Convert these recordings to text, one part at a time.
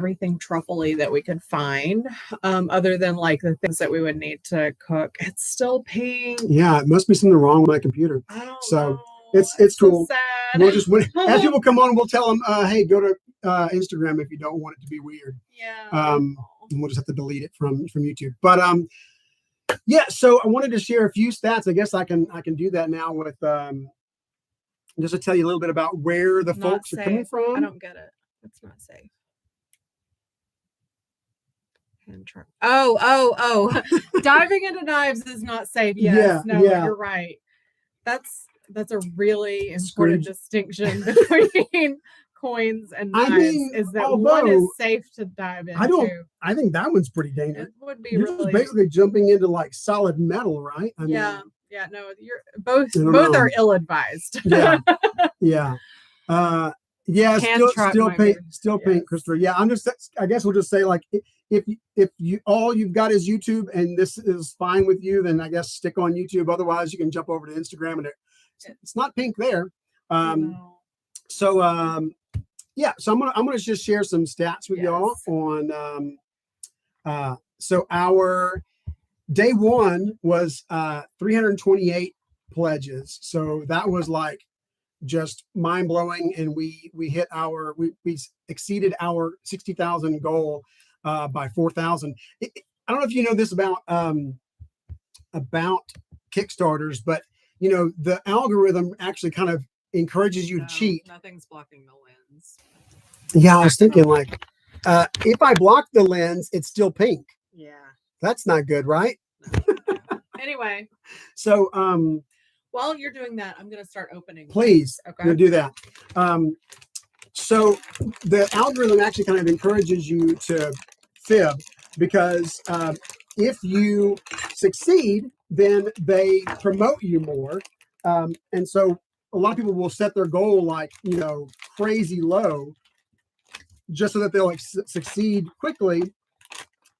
everything truffle-y that we could find, other than like the things that we would need to cook. It's still pink. Yeah, it must be something wrong with my computer. I don't So know. it's cool. So sad. We'll just as people come on, we'll tell them, hey, go to Instagram if you don't want it to be weird. Yeah. And we'll just have to delete it from YouTube. But yeah. So I wanted to share a few stats. I guess I can do that now with just to tell you a little bit about where the folks are coming from. I don't get it. It's not safe. Oh. Diving into knives is not safe. Yes. Yeah, no, you're right. That's a really important distinction between coins and knives, is that one is safe to dive into. I think that one's pretty dangerous. It would be. You're really just basically jumping into like solid metal, right? I mean, no, you're both are ill-advised. Yeah. Still paint, Christopher. Yeah, I guess we'll just say, like, if you all you've got is YouTube and this is fine with you, then I guess stick on YouTube. Otherwise, you can jump over to Instagram and it's not pink there. So I'm gonna just share some stats with y'all on. So our day one was 328 pledges. So that was like just mind blowing, and we hit we exceeded our 60,000 goal by 4,000. I don't know if you know this about Kickstarters, but the algorithm actually kind of encourages you to cheat. Nothing's blocking the lens. Yeah, I was thinking like if I block the lens, it's still pink. Yeah, that's not good, right? No. Anyway, so while you're doing that, I'm going to start opening. Please, okay. Do that. So the algorithm actually kind of encourages you to fib, because if you succeed, then they promote you more. And so a lot of people will set their goal like, crazy low, just so that they'll succeed quickly.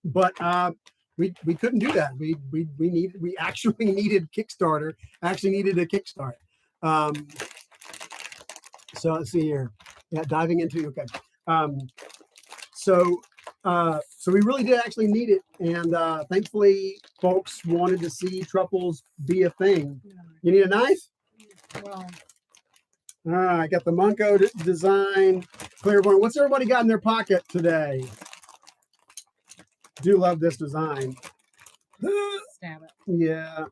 But we couldn't do that. We actually needed Kickstarter. Actually needed a Kickstart. So let's see here. Yeah, diving into okay. So we really did actually need it, and thankfully, folks wanted to see truffles be a thing. You need a knife? Well, I got the Munko design, Clairevoyant. What's everybody got in their pocket today? Do love this design. Stab it. Yeah.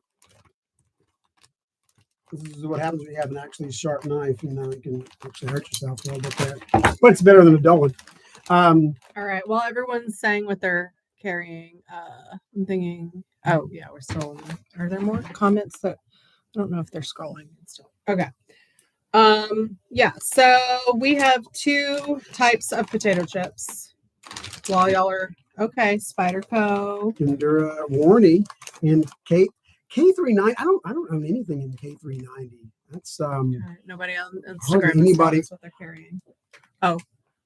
This is what happens when you have an actually sharp knife. You can actually hurt yourself a little bit there. But it's better than a dull one. All right. While everyone's saying what they're carrying, I'm thinking, oh, yeah, we're still. Are there more comments that I don't know if they're scrolling still? Okay. Yeah. So we have two types of potato chips. While y'all are Spyderco, Endura, Warney, and K390. I don't own anything in K390. That's nobody on Instagram. Anybody what they're carrying. Oh,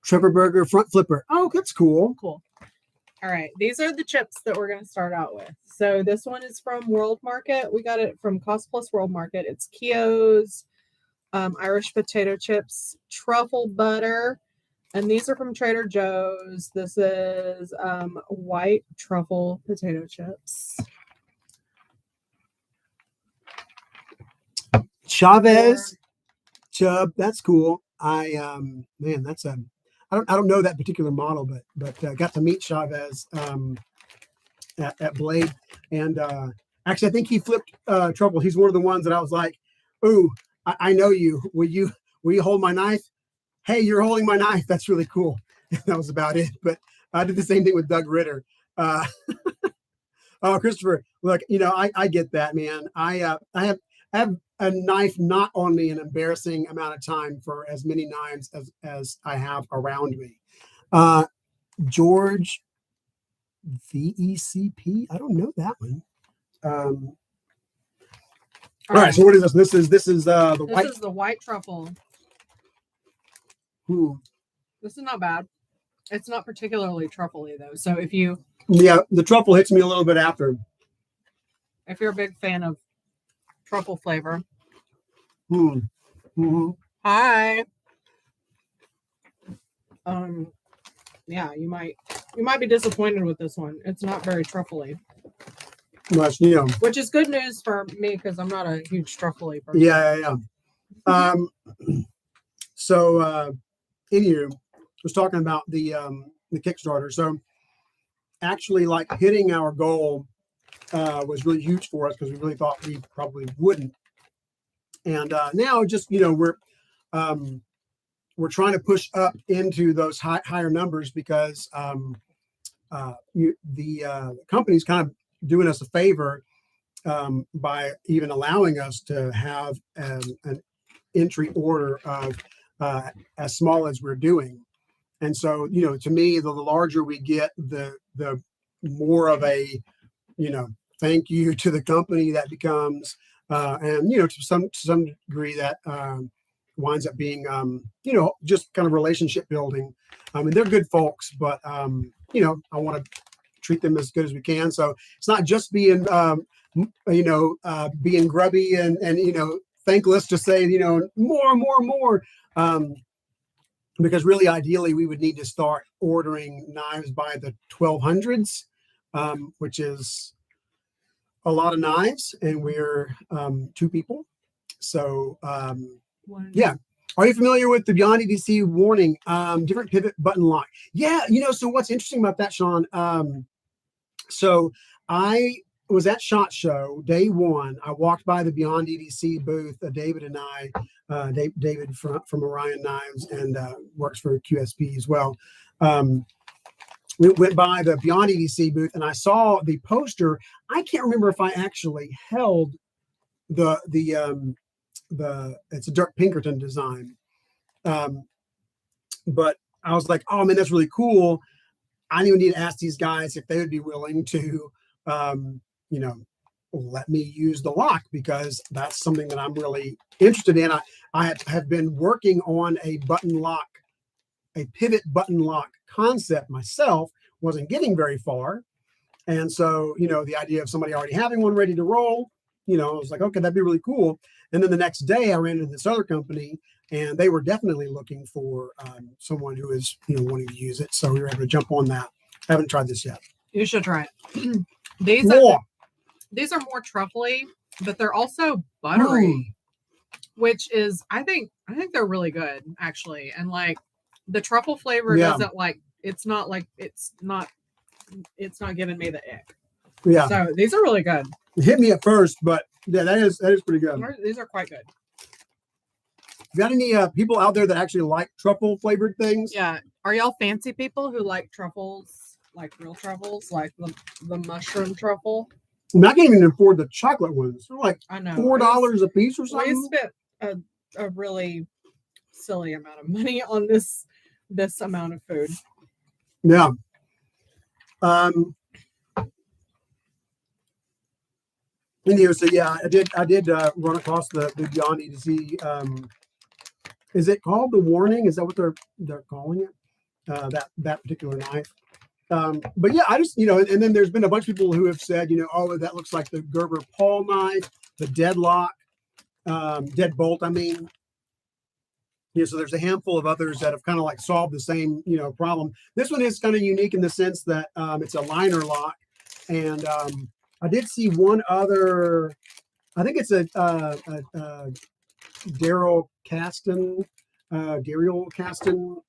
Trevor Burger front flipper. Oh, that's cool. Cool. All right, these are the chips that we're going to start out with. So this one is from World Market. We got it from Cost Plus World Market. It's Keogh's Irish potato chips, truffle butter. And these are from Trader Joe's. This is white truffle potato chips. Chavez Chub, that's cool. I don't know that particular model, but got to meet Chavez at Blade, and actually I think he flipped truffle. He's one of the ones that I was like, "Ooh, I know you. Will you hold my knife?" Hey, you're holding my knife. That's really cool. That was about it. But I did the same thing with Doug Ritter. Oh, Christopher, look, I get that, man. I have a knife not on me an embarrassing amount of time for as many knives as I have around me. George VECP. I don't know that one. All right. So what is this? This is the white. This is the white truffle. This is not bad. It's not particularly truffly though. So the truffle hits me a little bit after. If you're a big fan of truffle flavor. Mm-hmm. Hi. yeah, you might be disappointed with this one. It's not very truffly, Much, which is good news for me because I'm not a huge truffly person. Yeah. So, anywho, was talking about the Kickstarter. So, actually, like hitting our goal was really huge for us because we really thought we probably wouldn't. And now, just we're trying to push up into those higher numbers because the company's kind of doing us a favor by even allowing us to have an entry order of as small as we're doing. And so, to me, the larger we get, the more of a, thank you to the company that becomes, and to some degree that winds up being, just kind of relationship building. I mean, they're good folks, but I want to treat them as good as we can. So it's not just being, being grubby and thankless to say, more. Because really, ideally, we would need to start ordering knives by the 1200s, which is a lot of knives, and we're 2 people. So, yeah. Are you familiar with the Beyond EDC warning? Different pivot button lock. Yeah, so what's interesting about that, Sean? So I was at SHOT Show day 1. I walked by the Beyond EDC booth. David and I, David from Orion Knives and works for QSP as well. We went by the Beyond EDC booth and I saw the poster. I can't remember if I actually held the it's a Dirk Pinkerton design, but I was like, oh man, that's really cool. I even need to ask these guys if they would be willing to, let me use the lock because that's something that I'm really interested in. I have been working on a button lock, a pivot button lock concept myself, wasn't getting very far. And so, the idea of somebody already having one ready to roll, I was like, okay, that'd be really cool. And then the next day I ran into this other company and they were definitely looking for someone who is, wanting to use it. So we were able to jump on that. I haven't tried this yet. You should try it. These are more truffly, but they're also buttery, which is, I think they're really good actually. And like the truffle flavor doesn't it's not giving me the ick. Yeah. So these are really good. It hit me at first, but yeah, that is pretty good. These are quite good. Got any people out there that actually like truffle flavored things? Yeah. Are y'all fancy people who like truffles, like real truffles, like the mushroom truffle? I mean, I can't even afford the chocolate ones. They're like I know $4 a piece or something. We spent a really silly amount of money on this amount of food. Yeah. Anyway, so yeah, I did run across the Beyond EDC. Is it called the warning? Is that what they're calling it? That particular knife. But yeah, I just, and then there's been a bunch of people who have said, oh, that looks like the Gerber Paul knife, the Deadlock, Deadbolt, I mean. So there's a handful of others that have kind of like solved the same, problem. This one is kind of unique in the sense that it's a liner lock. And I did see one other, I think it's a Daryl Caston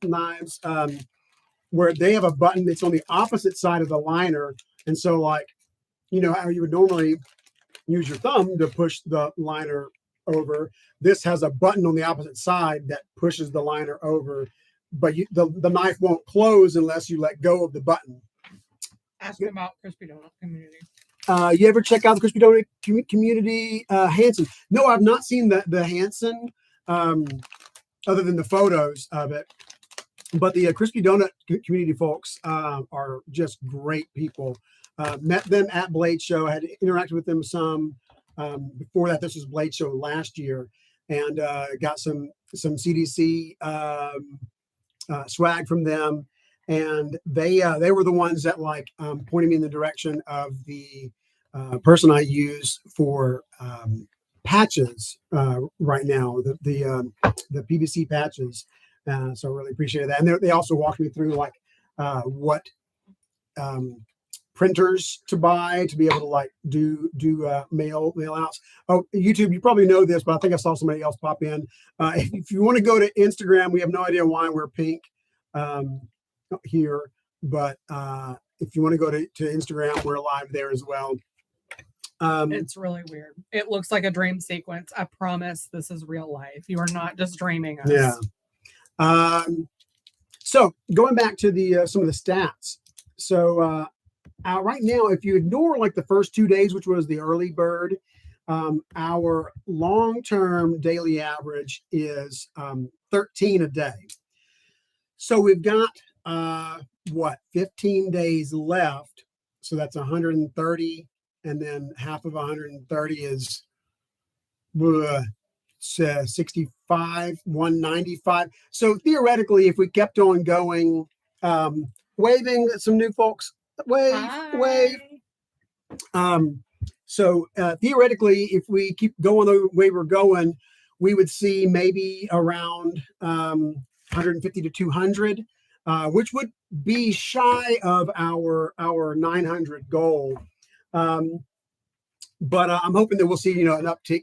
knives, where they have a button that's on the opposite side of the liner. And so like, how you would normally use your thumb to push the liner over, this has a button on the opposite side that pushes the liner over, but the knife won't close unless you let go of the button. Ask me about Crispy Donut Community. You ever check out the Crispy Donut Community Hanson? No, I've not seen the Hanson, other than the photos of it. But the Crispy Donut Community folks are just great people. Met them at Blade Show. I had interacted with them some. Before that, this was Blade Show last year, and got some CDC swag from them. And they were the ones that like pointed me in the direction of the person I use for patches right now, the PVC patches. So I really appreciated that. And they also walked me through like what printers to buy to be able to like do mail outs. Oh, YouTube, you probably know this, but I think I saw somebody else pop in. If you want to go to Instagram, we have no idea why we're pink here, but if you want to go to Instagram, we're live there as well. It's really weird. It looks like a dream sequence. I promise this is real life. You are not just dreaming us. Yeah. So going back to the some of the stats. So right now, if you ignore like the first 2 days, which was the early bird, our long-term daily average is 13 a day. So we've got 15 days left. So that's 130, and then half of 130 is 65, 195. So theoretically, if we kept on going, waving at some new folks, wave. So theoretically, if we keep going the way we're going, we would see maybe around 150 to 200, which would be shy of our 900 goal. But I'm hoping that we'll see, an uptick.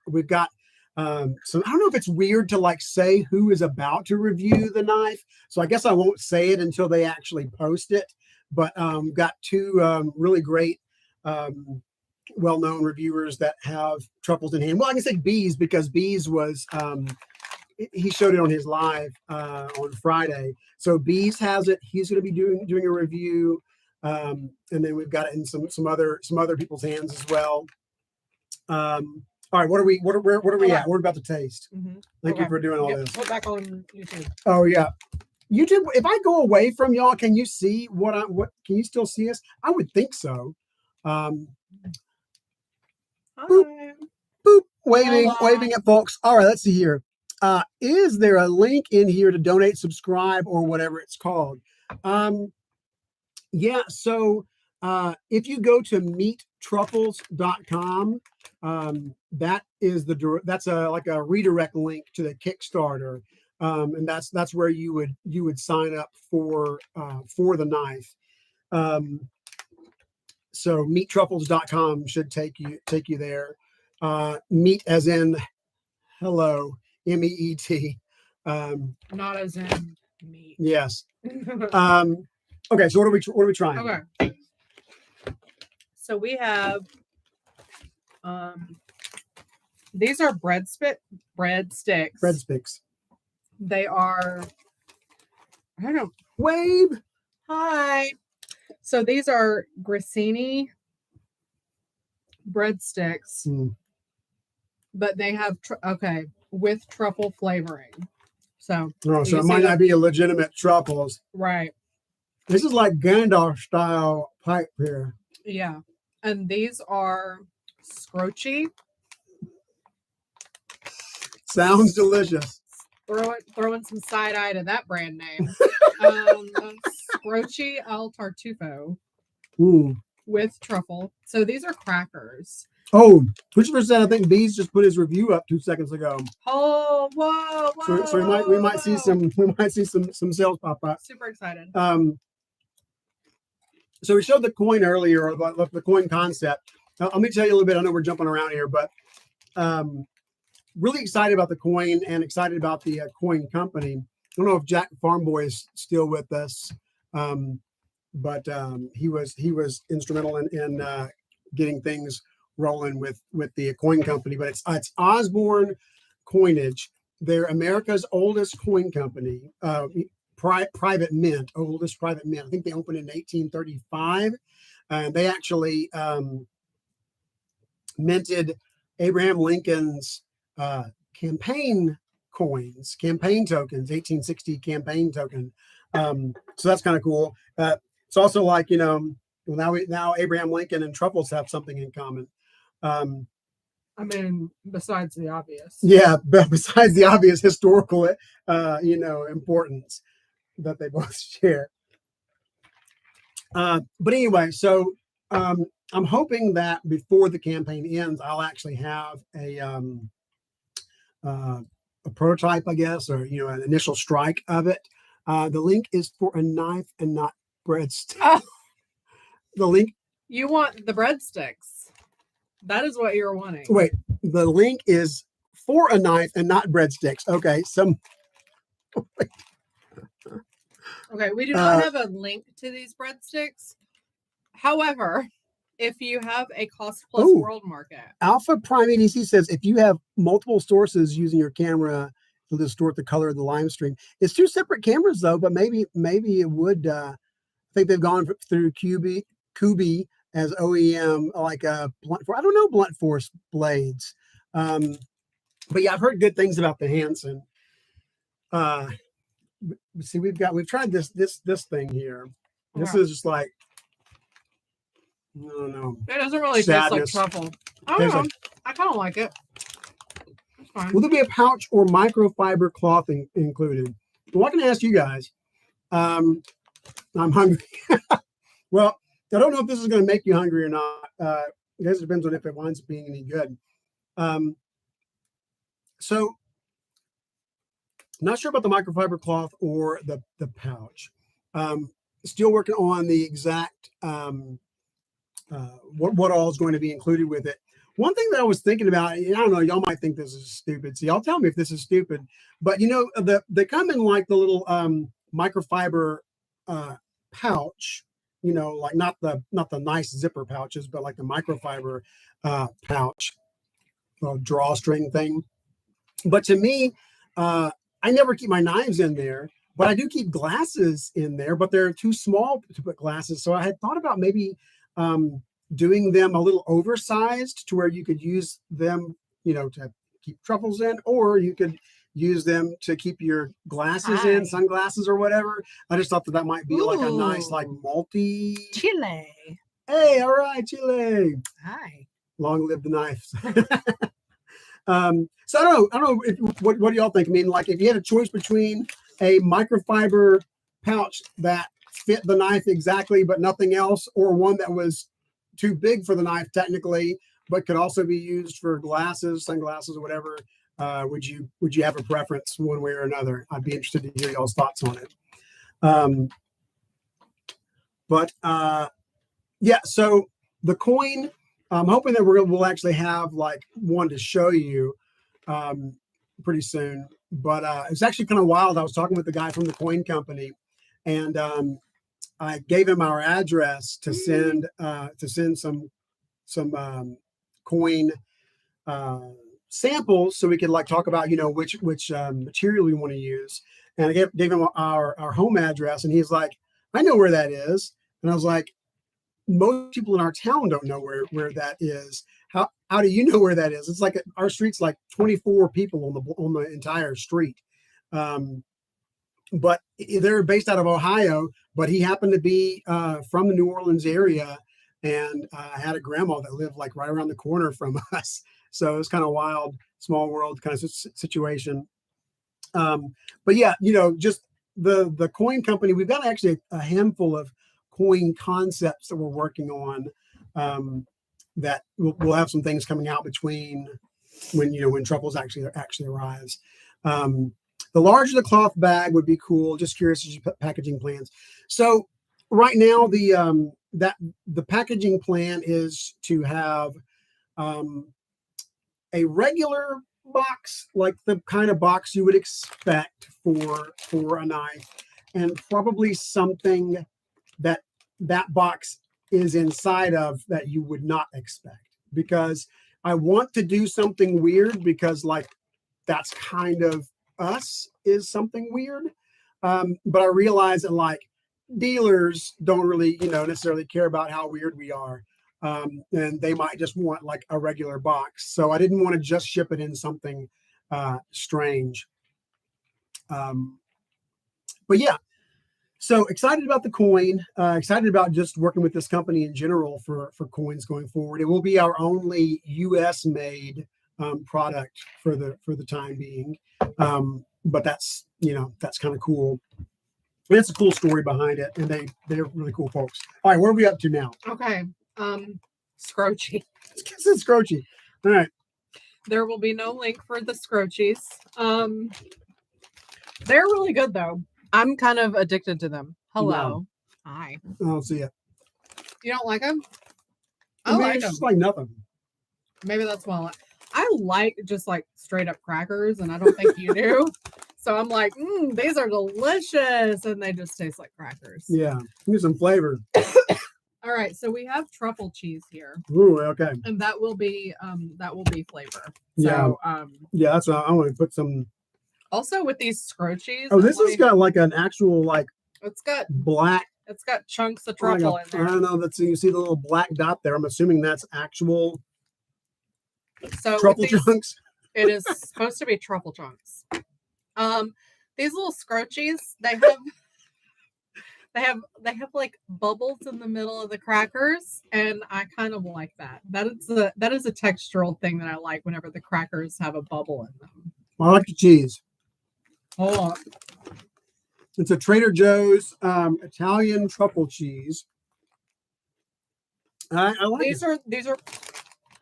We've got so I don't know if it's weird to like say who is about to review the knife. So I guess I won't say it until they actually post it. But got two really great, well-known reviewers that have truffles in hand. Well, I can say Bees because Bees was he showed it on his live on Friday. So Bees has it. He's going to be doing a review. And then we've got it in some other people's hands as well. All right, where are we at? We're about to taste. Mm-hmm. Thank you for doing all this. Put back on YouTube. Oh yeah, YouTube. If I go away from y'all, can you see what can you still see us? I would think so. Boop, boop, waving at folks. All right, let's see here. Is there a link in here to donate, subscribe, or whatever it's called? Yeah, so if you go to meettruffles.com, that is that's like a redirect link to the Kickstarter, and that's where you would sign up for the knife. So meettruffles.com should take you there. Meet as in hello, MEET. Not as in meat. Yes. Okay, so what are we trying? Okay. So we have these are breadsticks. Breadsticks. They are, I don't know. Wave. Hi. So these are grissini breadsticks, but they have with truffle flavoring. So it might not be a legitimate truffles. Right. This is like Gandalf style pipe here. Yeah. And these are scroachy. Sounds delicious. Throwing some side eye to that brand name. Scroachy al tartufo with truffle. So these are crackers. Oh, Christopher said I think Bees just put his review up 2 seconds ago. Oh, whoa! So we might see some sales pop up. Super excited. So we showed the coin earlier, or the coin concept. Let me tell you a little bit. I know we're jumping around here, but really excited about the coin and excited about the coin company. I don't know if Jack Farmboy is still with us, but he was instrumental in getting things rolling with the coin company. But it's Osborne Coinage. They're America's oldest coin company. Private mint, oldest private mint. I think they opened in 1835. They actually minted Abraham Lincoln's campaign tokens, 1860 campaign token. So that's kind of cool. It's also like, now Abraham Lincoln and truffles have something in common. I mean, besides the obvious. Yeah, besides the obvious historical, importance that they both share. But anyway, so I'm hoping that before the campaign ends, I'll actually have a prototype, I guess, or an initial strike of it. The link is for a knife and not breadsticks. Oh, The link. you want the breadsticks. That is what you're wanting. Wait, the link is for a knife and not breadsticks. Okay, Okay, we do not have a link to these breadsticks. However, if you have a cost plus world market. Alpha Prime EDC says if you have multiple sources using your camera to distort the color of the live stream, it's 2 separate cameras though, but maybe it would. I think they've gone through Kubi as OEM, like a blunt force. I don't know blunt force blades, but yeah, I've heard good things about the Hansen. See, we've tried this thing here. This is just like, I don't know. It doesn't really taste like truffle. I don't know. I kind of like it. It's fine. Will there be a pouch or microfiber cloth included? Well, I can ask you guys. I'm hungry. Well, I don't know if this is going to make you hungry or not. I guess it depends on if it winds up being any good. So, not sure about the microfiber cloth or the pouch. Still working on the exact what all is going to be included with it. One thing that I was thinking about, and I don't know, y'all might think this is stupid. So y'all tell me if this is stupid. But you know, they come in like the little microfiber pouch. You know, like not the nice zipper pouches, but like the microfiber pouch, drawstring thing. But to me, I never keep my knives in there, but I do keep glasses in there, but they're too small to put glasses. So I had thought about maybe doing them a little oversized to where you could use them, you know, to keep truffles in, or you could use them to keep your glasses in, sunglasses or whatever. I just thought that might be like a nice, like multi. Chile. Hey, all right, Chile. Hi. Long live the knives. So I don't know what do y'all think? I mean, like if you had a choice between a microfiber pouch that fit the knife exactly, but nothing else, or one that was too big for the knife technically, but could also be used for glasses, sunglasses, or whatever, would you have a preference one way or another? I'd be interested to hear y'all's thoughts on it. Yeah, so the coin, I'm hoping that we'll actually have like one to show you pretty soon. But it's actually kind of wild. I was talking with the guy from the coin company, and I gave him our address to send some coin samples so we could like talk about, you know, which material we want to use. And I gave him our home address, and he's like, I know where that is. And I was like, most people in our town don't know where that is. How do you know where that is? It's like our street's like 24 people on the entire street. But they're based out of Ohio, but he happened to be from the New Orleans area, and had a grandma that lived like right around the corner from us. So it was kind of wild, small world kind of situation. But yeah, you know, just the coin company, we've got actually a handful of coin concepts that we're working on, that we'll have some things coming out between when truffles actually arrives. The larger the cloth bag would be cool. Just curious as you put packaging plans. So right now the packaging plan is to have a regular box, like the kind of box you would expect for a knife, and probably something that box is inside of that you would not expect, because I want to do something weird, because like that's kind of us, is something weird. But I realize that like dealers don't really, necessarily care about how weird we are. And they might just want like a regular box. So I didn't want to just ship it in something strange. But yeah, so excited about the coin, excited about just working with this company in general for coins going forward. It will be our only US made product for the time being. But that's kind of cool. And it's a cool story behind it, and they're really cool folks. All right, where are we up to now? Okay. Scroachy. It's Scroachy. All right. There will be no link for the Scroachies. They're really good though. I'm kind of addicted to them. Hello. Hi. I don't see it. You don't like them? I mean, it's just like nothing. Maybe that's why I like just like straight up crackers, and I don't think you do. So I'm like, these are delicious, and they just taste like crackers. Yeah, give me some flavor. All right, so we have truffle cheese here. Ooh, okay. And that will be flavor. Yeah. So, yeah, that's what I want to put some. Also with these scroachies. Oh, this has got like an actual like. It's got black. It's got chunks of truffle in there. I don't know. That's you see the little black dot there. I'm assuming that's actual. So truffle chunks. It is supposed to be truffle chunks. These little scroachies, they have like bubbles in the middle of the crackers, and I kind of like that. That is a textural thing that I like whenever the crackers have a bubble in them. I like the cheese. Hold on. It's a Trader Joe's Italian truffle cheese. I like these are.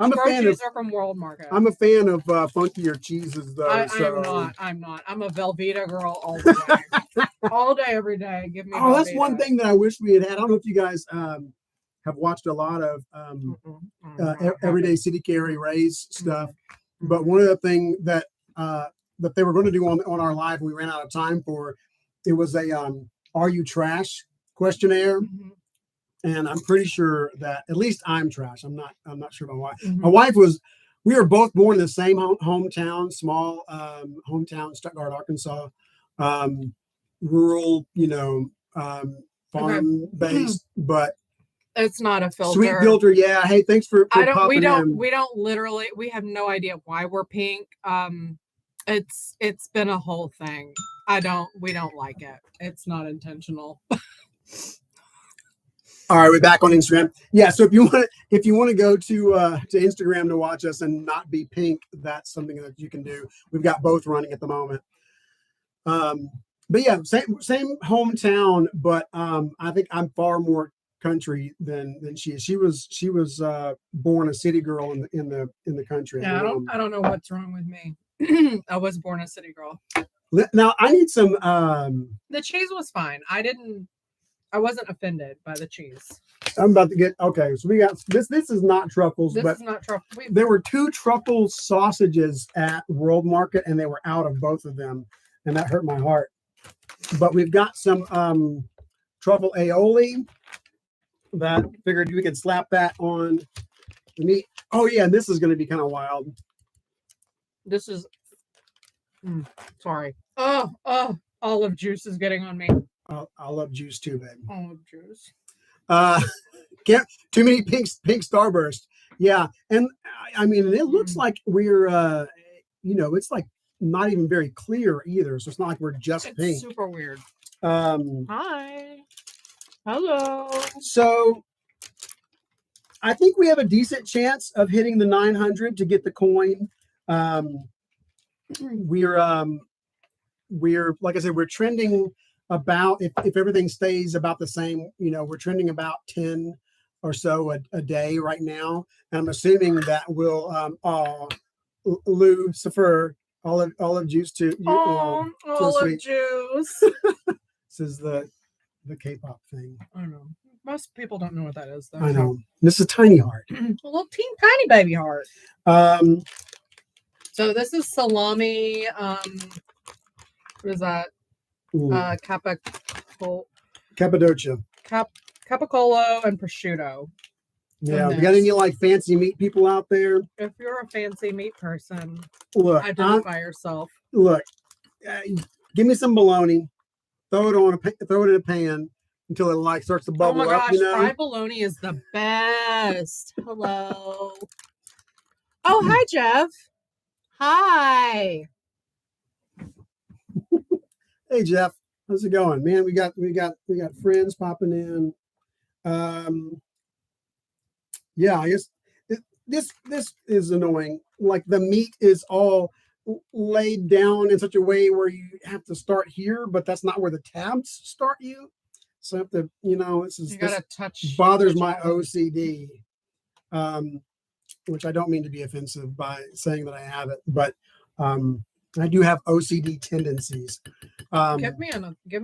I'm a fan of. Are from World Market. I'm a fan of funkier cheeses, though. I'm not. I'm a Velveeta girl all the day, all day, every day. Give me. Oh, that's one thing that I wish we had had. I don't know if you guys have watched a lot of Everyday City Carry Ray's stuff, but one of the things that that they were going to do on our live, we ran out of time for. It was a "Are you trash?" questionnaire. And I'm pretty sure that at least I'm trash. I'm not sure my wife. My wife was. We were both born in the same hometown, small hometown, Stuttgart, Arkansas, rural, farm based, but it's not a filter. Sweet filter, yeah. Hey, thanks for we don't literally. We have no idea why we're pink. It's been a whole thing. We don't like it. It's not intentional. All right, we're back on Instagram. Yeah, so if you want to go to Instagram to watch us and not be pink, that's something that you can do. We've got both running at the moment. But yeah, same hometown, but I think I'm far more country than she is. She was born a city girl in the country. Yeah, I don't know what's wrong with me. I was born a city girl. Now I need some. The cheese was fine. I wasn't offended by the cheese. I'm about to get okay. So we got this. This is not truffles. This is not truffle. There were 2 truffle sausages at World Market, and they were out of both of them, and that hurt my heart. But we've got some truffle aioli. That figured we could slap that on the meat. Oh yeah, and this is going to be kind of wild. This is. Sorry. Oh, olive juice is getting on me. I love juice too, babe. Olive juice. Can't too many pink starburst. Yeah, and I mean, it looks like we're, it's like not even very clear either. So it's not like we're just pink. Super weird. Hi. Hello. So I think we have a decent chance of hitting the 900 to get the coin. We're like I said, we're trending about if everything stays about the same, we're trending about 10 or so a day right now. And I'm assuming that will Lucifer olive juice to you. Olive juice. This is the K-pop thing. I don't know. Most people don't know what that is, though. I know. This is a tiny heart. A little tiny baby heart. So this is salami. What is that? Cappadocia. Capicolo and prosciutto. Yeah, we got any like fancy meat people out there? If you're a fancy meat person, look, identify yourself. Look, give me some bologna. Throw it in a pan until it like starts to bubble up. Oh my gosh, fried bologna is the best. Hello. Oh, hi, Jeff. Hi. Hey Jeff, how's it going, man? We got friends popping in. Yeah, I guess this is annoying. Like the meat is all laid down in such a way where you have to start here, but that's not where the tabs start you. So I have to, this bothers my OCD, which I don't mean to be offensive by saying that I have it, but I do have OCD tendencies. Give me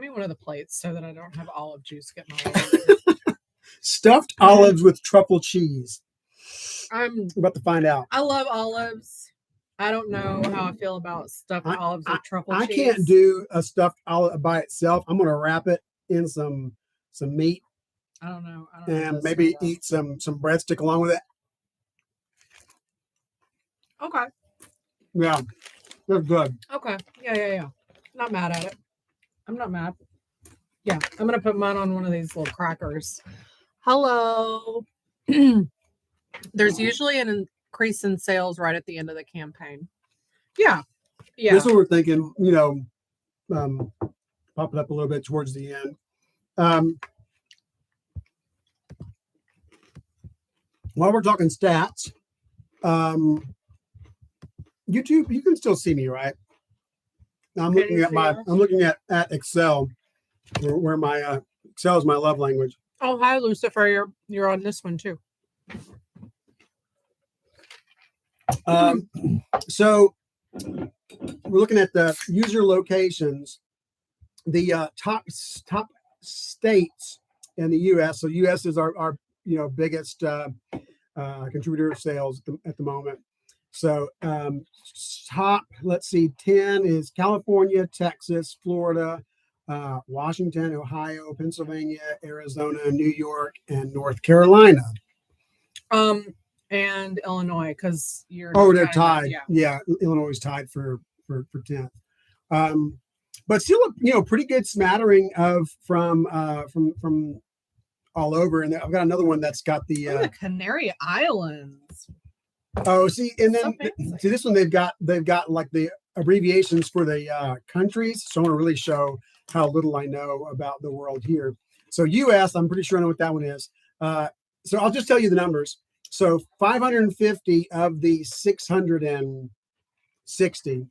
one of the plates so that I don't have olive juice getting all over. Stuffed olives with truffle cheese. I'm about to find out. I love olives. I don't know how I feel about stuffed olives with truffle cheese. I can't do a stuffed olive by itself. I'm going to wrap it in some meat. I don't know. And maybe eat some breadstick along with it. Okay. Yeah, they're good. Okay. Yeah. Not mad at it. I'm not mad. Yeah, I'm going to put mine on one of these little crackers. Hello. There's usually an increase in sales right at the end of the campaign. Yeah. This is what we're thinking, pop it up a little bit towards the end. While we're talking stats, YouTube, you can still see me, right? I'm looking at Excel, where my Excel is my love language. Oh, hi, Lucifer. You're on this one too. So we're looking at the user locations, the top states in the U.S. So U.S. is our biggest contributor of sales at the moment. So top, let's see, 10 is California, Texas, Florida, Washington, Ohio, Pennsylvania, Arizona, New York, and North Carolina. And Illinois, because you're they're tied. Yeah, Illinois is tied for 10th. But still, pretty good smattering of from all over. And I've got another one that's got the Canary Islands. Oh, see, and then see this one they've got like the abbreviations for the countries. So I want to really show how little I know about the world here. So U.S., I'm pretty sure I know what that one is. So I'll just tell you the numbers. So 550 of the 660,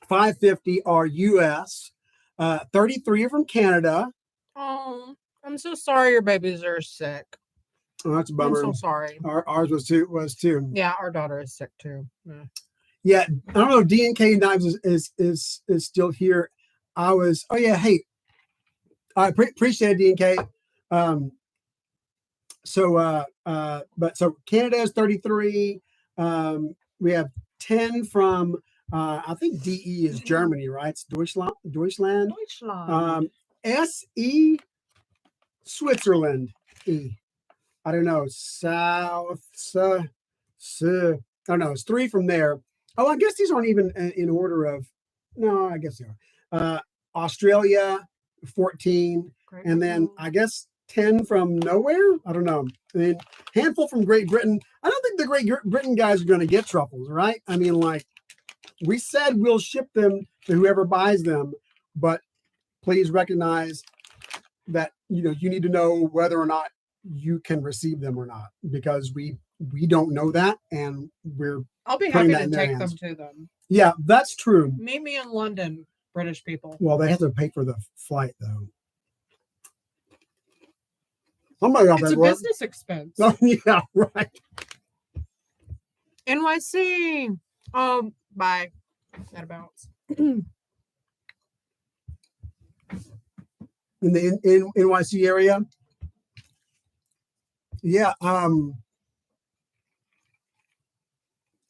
550 are U.S., 33 are from Canada. Oh, I'm so sorry your babies are sick. Oh, that's a bummer. I'm so sorry. Ours was too. Yeah, our daughter is sick too. Yeah, I don't know. D&K Knives is still here. Hey, I appreciate it, D&K. So Canada is 33. We have 10 from I think DE is Germany, right? It's Deutschland. SE Switzerland. E. I don't know. I don't know. It's 3 from there. Oh, I guess these aren't even in order of. No, I guess they are. Australia, 14, and then I guess 10 from nowhere. I don't know. I mean, handful from Great Britain. I don't think the Great Britain guys are going to get truffles, right? I mean, like we said, we'll ship them to whoever buys them, but please recognize that you need to know whether or not you can receive them or not, because we don't know that, and I'll be happy to take them to them. Yeah, that's true. Meet me in London, British people. Well, they have to pay for the flight, though. It's a business expense. Oh, yeah, right. NYC. Bye. That bounce. In the NYC area. Yeah.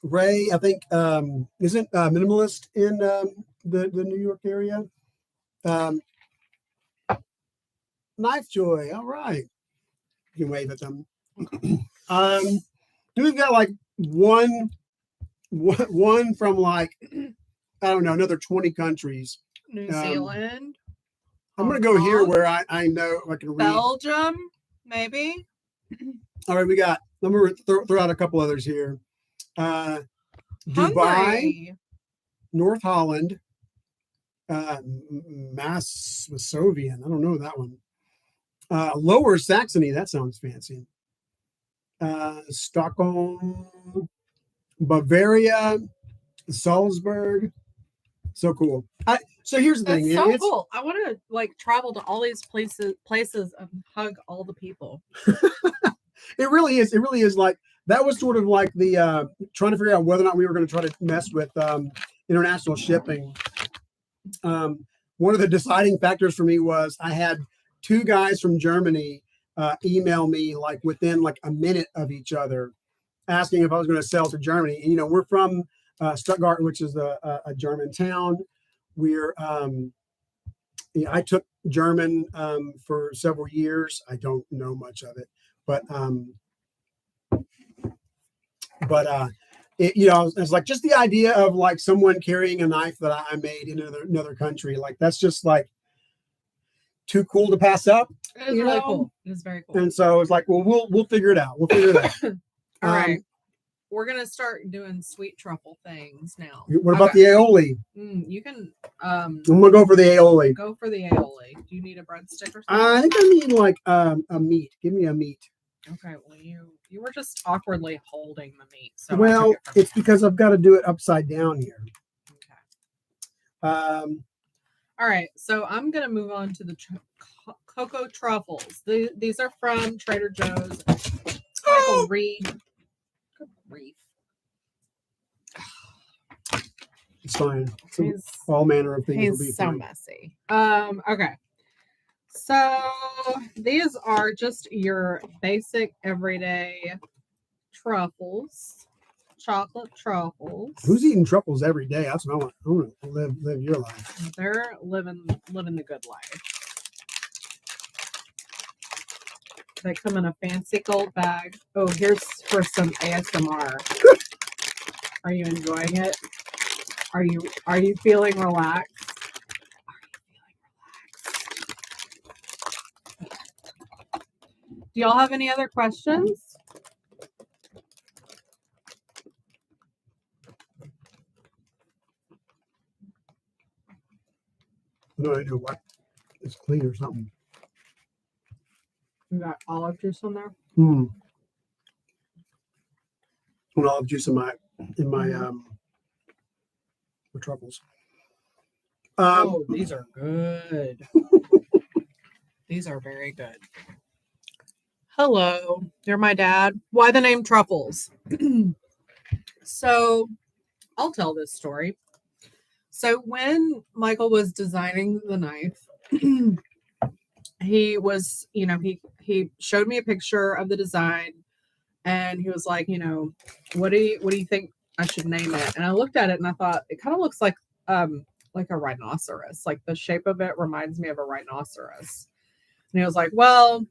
Ray, I think, isn't minimalist in the New York area? Knife Joy. All right. You can wave at them. We've got like one from like, I don't know, another 20 countries. New Zealand. I'm going to go here where I know I can read. Belgium, maybe. All right, I'm going to throw out a couple others here. Dubai, North Holland, Massovian. I don't know that one. Lower Saxony. That sounds fancy. Stockholm, Bavaria, Salzburg. So cool. So here's the thing. So cool. I want to travel to all these places and hug all the people. It really is. It really is like that was sort of like the trying to figure out whether or not we were going to try to mess with international shipping. One of the deciding factors for me was I had 2 guys from Germany email me like within like a minute of each other, asking if I was going to sell to Germany. And, we're from Stuttgart, which is a German town. We're I took German for several years. I don't know much of it, but it's like just the idea of like someone carrying a knife that I made in another country, like that's just like too cool to pass up. It is really cool. It is very cool. And so it's like, well, we'll figure it out. We'll figure it out. All right. We're gonna start doing sweet truffle things now. What about the aioli? You can. I'm gonna go for the aioli. Go for the aioli. Do you need a breadstick or something? I think I need like a meat. Give me a meat. Okay. Well, you were just awkwardly holding the meat. So well, it's because I've got to do it upside down here. Okay. All right. So I'm gonna move on to the cocoa truffles. These are from Trader Joe's. Michael Reed. Good grief. It's fine. All manner of things will be so fine. Messy. Okay. So these are just your basic everyday truffles, chocolate truffles. Who's eating truffles every day? That's what I want. I want to live your life. They're living the good life. They come in a fancy gold bag. Oh, here's for some ASMR. Are you enjoying it? Are you feeling relaxed? Do y'all have any other questions? No idea what. It's clean or something. You got olive juice on there? Olive juice in my truffles. These are good. These are very good. Hello, you're my dad. Why the name Truffles? So I'll tell this story. So when Michael was designing the knife, he was, he showed me a picture of the design and he was like, what do you think I should name it? And I looked at it and I thought it kind of looks like a rhinoceros. Like the shape of it reminds me of a rhinoceros. And he was like, well,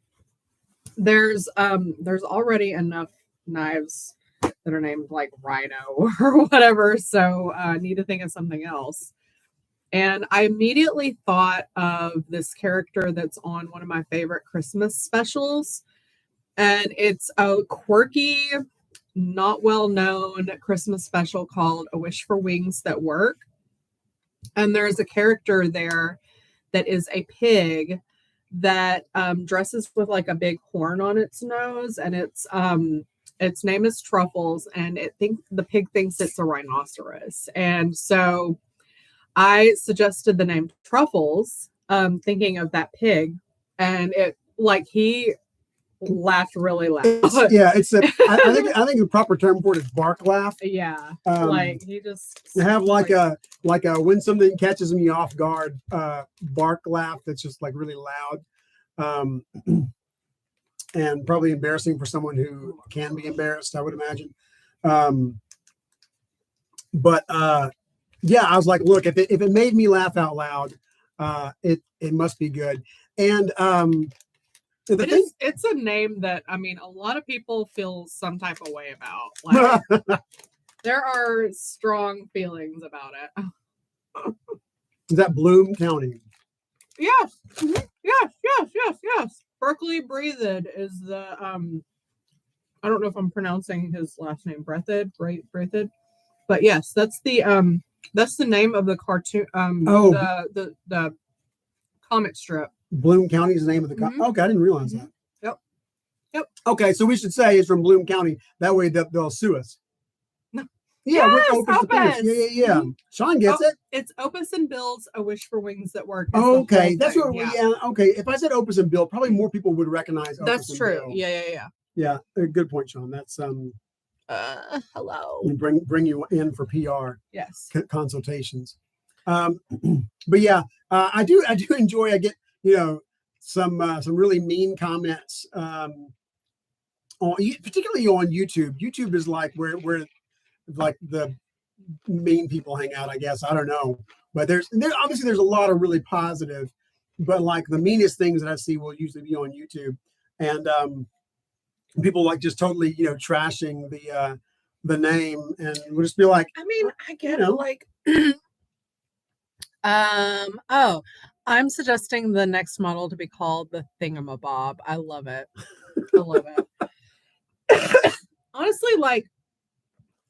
there's already enough knives that are named like Rhino or whatever. So I need to think of something else. And I immediately thought of this character that's on one of my favorite Christmas specials. And it's a quirky, not well-known Christmas special called A Wish for Wings That Work. And there's a character there that is a pig that dresses with like a big horn on its nose. And its name is Truffles. And the pig thinks it's a rhinoceros. And so I suggested the name Truffles, thinking of that pig, and he laughed really loud. I think the proper term for it is bark laugh. Yeah, he just have like a when something catches me off guard, bark laugh that's just like really loud, and probably embarrassing for someone who can be embarrassed, I would imagine. Yeah, I was like, look, if it made me laugh out loud, it must be good. And it's a name that a lot of people feel some type of way about. Like, there are strong feelings about it. Is that Bloom County? Yes. Mm-hmm. Yes. Berkeley Breathed is the I don't know if I'm pronouncing his last name Breathed, but yes, that's the name of the cartoon. The comic strip. Bloom County is the name of the comic. Okay, I didn't realize that. Yep. Okay, so we should say it's from Bloom County. That way they'll sue us. No. Yeah, yes, Opus. Yeah. Mm-hmm. Sean gets it. It's Opus and Bill's A Wish for Wings That Work. Okay, that's what. Yeah. Okay, if I said Opus and Bill, probably more people would recognize. That's Opus true. And Bill. Yeah. Yeah, good point, Sean. That's Hello. And bring you in for PR Yes. consultations. But yeah, I do enjoy. I get some really mean comments particularly on YouTube. YouTube is like where like the mean people hang out, I guess. I don't know, but there's obviously there's a lot of really positive, but like the meanest things that I see will usually be on YouTube, and people like just totally trashing the name, and we'll just be like, I mean, I get it. Like, oh, I'm suggesting the next model to be called the Thingamabob. I love it. I love it. Honestly, like,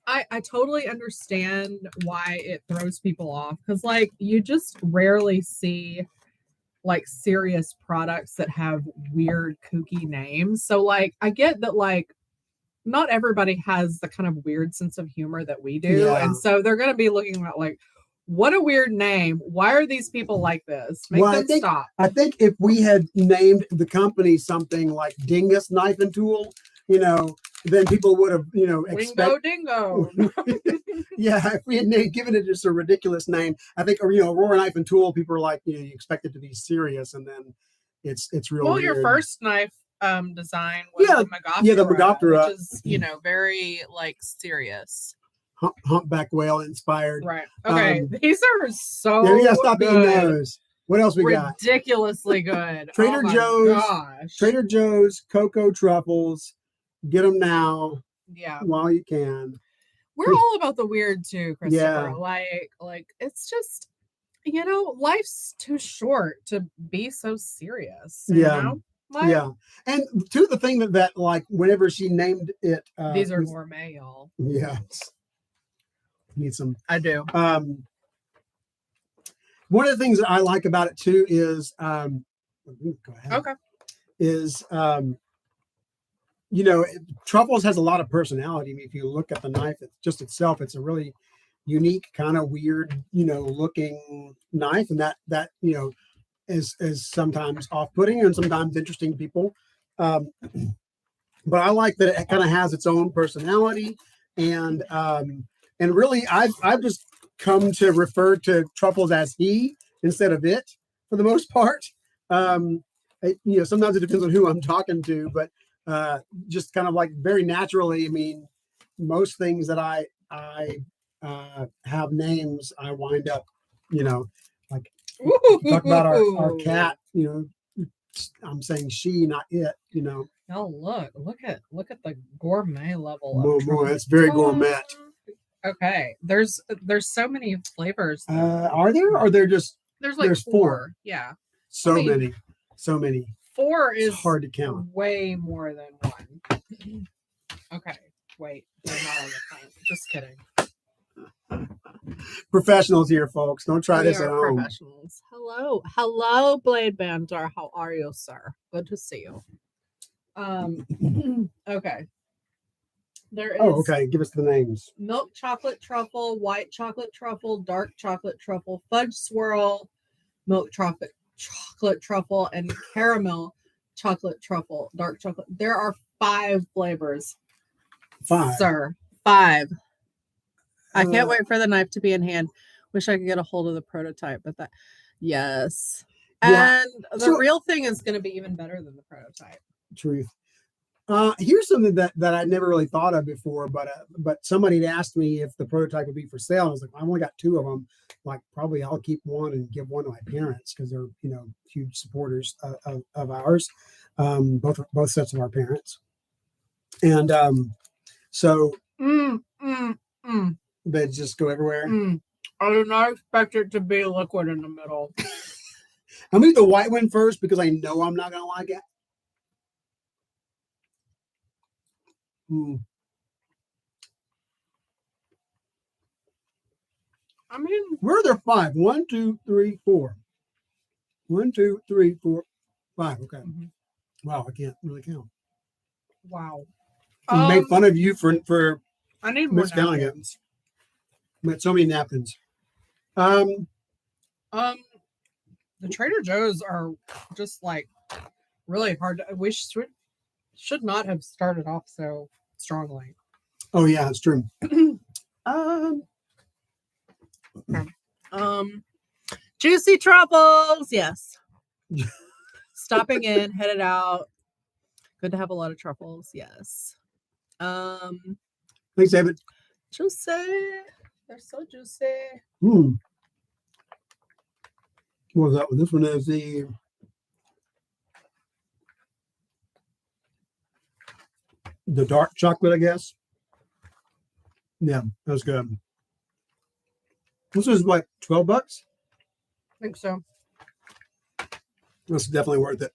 I totally understand why it throws people off because, like, you just rarely see like serious products that have weird, kooky names. So, like, I get that, like, not everybody has the kind of weird sense of humor that we do. Yeah. And so they're going to be looking at, like, what a weird name. Why are these people like this? Make them stop. I think if we had named the company something like Dingus Knife and Tool, then people would have, Wingo Dingo. Yeah, if we had given it just a ridiculous name, I think, or Aurora Knife and Tool, people are like, you expect it to be serious, and then it's real. Well, weird. Your first knife design was the Megoptera, the Megoptera, which is very like serious. Humpback whale inspired. Right. Okay. These are so we gotta stop eating those. What else we got? Ridiculously good. Trader Joe's. Gosh. Trader Joe's cocoa truffles. Get them now. Yeah. While you can. We're all about the weird too, Christopher. Yeah. Like it's just life's too short to be so serious. You know? Like, yeah. And to the thing that like whenever she named it, these are gourmet, y'all. Yes. Need some. I do. One of the things that I like about it too is go ahead. Okay. Is truffles has a lot of personality. I mean, if you look at the knife itself, it's a really unique, kind of weird, looking knife, and that is sometimes off-putting and sometimes interesting to people. But I like that it kind of has its own personality, and really, I've just come to refer to truffles as he instead of it for the most part. Sometimes it depends on who I'm talking to, but just kind of like very naturally. I mean, most things that I have names, I wind up, like talk about our cat. I'm saying she, not it. Oh, look at the gourmet level. More. That's very gourmet. Okay, there's so many flavors. Are there? Or there's four. Yeah. So many. 4 is hard to count. Way more than 1. Okay, wait. They're not on the phone. Just kidding. Professionals here, folks. Don't try this at home. Professionals. Hello, Blade Banter. How are you, sir? Good to see you. Okay. There is. Oh, okay. Give us the names. Milk chocolate truffle, white chocolate truffle, dark chocolate truffle, fudge swirl, milk chocolate truffle, and caramel chocolate truffle, dark chocolate. There are 5 flavors. 5, sir. 5. I can't wait for the knife to be in hand. Wish I could get a hold of the prototype, but yes. Yeah. And the real thing is going to be even better than the prototype. Truth. Here's something that I never really thought of before, but somebody had asked me if the prototype would be for sale. I was like, I've only got 2 of them. Like, probably I'll keep one and give one to my parents because they're huge supporters of ours, both sets of our parents, and so they just go everywhere. I did not expect it to be liquid in the middle. I'm gonna eat the white one first because I know I'm not gonna like it. I mean, where are there 5? 1, 2, 3, 4. 1, 2, 3, 4, 5. Okay. Wow, I can't really count. Wow. I made fun of you for I need more miscounting it. I had so many napkins. The Trader Joe's are just like really hard. We should not have started off so strongly. Oh yeah, that's true. Juicy truffles. Yes. Stopping in, headed out. Good to have a lot of truffles. Yes. Thanks, David. Juicy. They're so juicy. What was that one? This one is the dark chocolate, I guess. Yeah, that's good. This is like $12. I think so. That's definitely worth it.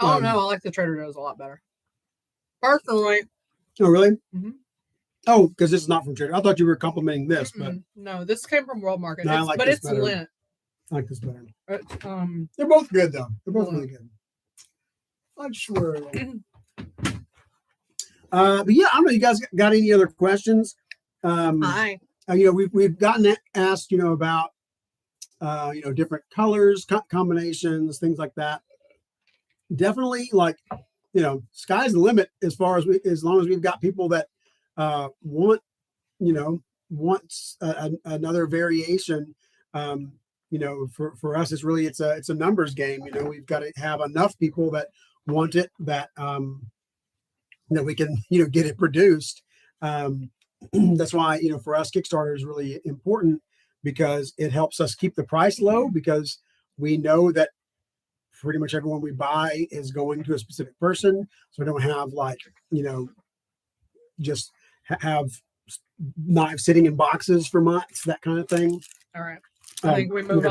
Oh no, I like the Trader Joe's a lot better. Personally. Oh really? Mm-hmm. Oh, because this is not from Trader. I thought you were complimenting this, but no, this came from World Market. No, but it's better. Lint. I like this better. They're both good though. They're both really good. I'm sure. But yeah, I don't know. You guys got any other questions? Hi. We've gotten asked, about different colors, combinations, things like that. Definitely, sky's the limit as far as as long as we've got people that want another variation. For us, it's a numbers game. We've got to have enough people that want it, that we can get it produced. That's why for us, Kickstarter is really important, because it helps us keep the price low, because we know that pretty much everyone we buy is going to a specific person, so we don't have just have knives sitting in boxes for months, that kind of thing. All right. I think we moving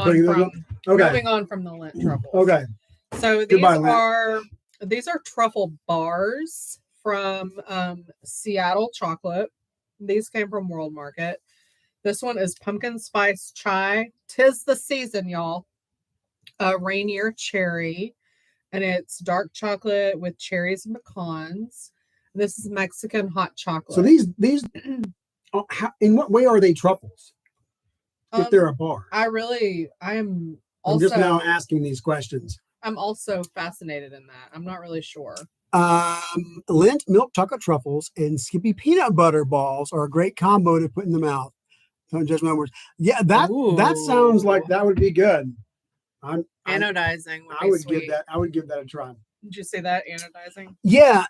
on from the Lint truffles. Okay. So these are truffle bars from Seattle Chocolate. These came from World Market. This one is pumpkin spice chai. 'Tis the season, y'all. Rainier cherry, and it's dark chocolate with cherries and pecans. This is Mexican hot chocolate. So these in what way are they truffles? If they're a bar, I'm just now asking these questions. I'm also fascinated in that. I'm not really sure. Lint milk chocolate truffles and Skippy peanut butter balls are a great combo to put in the mouth. Don't judge my words. Yeah, that sounds like that would be good. Anodizing. I would give that a try. Did you say that, anodizing? Yeah.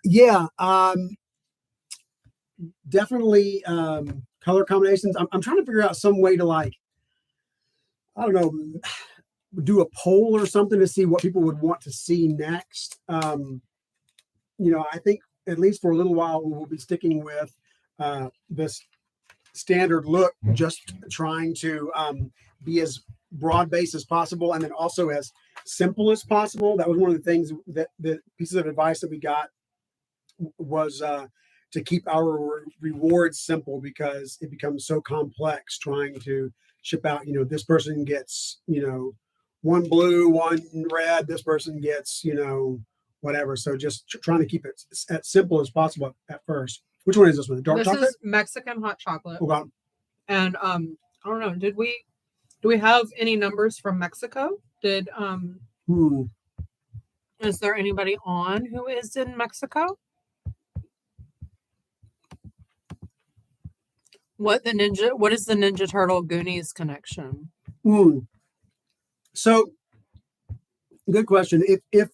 Definitely color combinations. I'm trying to figure out some way to I don't know, do a poll or something to see what people would want to see next. I think at least for a little while we'll be sticking with this standard look, just trying to be as broad based as possible, and then also as simple as possible. That was one of the things that the pieces of advice that we got was to keep our rewards simple, because it becomes so complex trying to ship out. This person gets one blue, one red, this person gets whatever. So just trying to keep it as simple as possible at first. Which one is this one? The dark chocolate? This is Mexican hot chocolate. Okay. And I don't know, do we have any numbers from Mexico? Is there anybody on who is in Mexico? What is the Ninja Turtle Goonies connection? So good question. If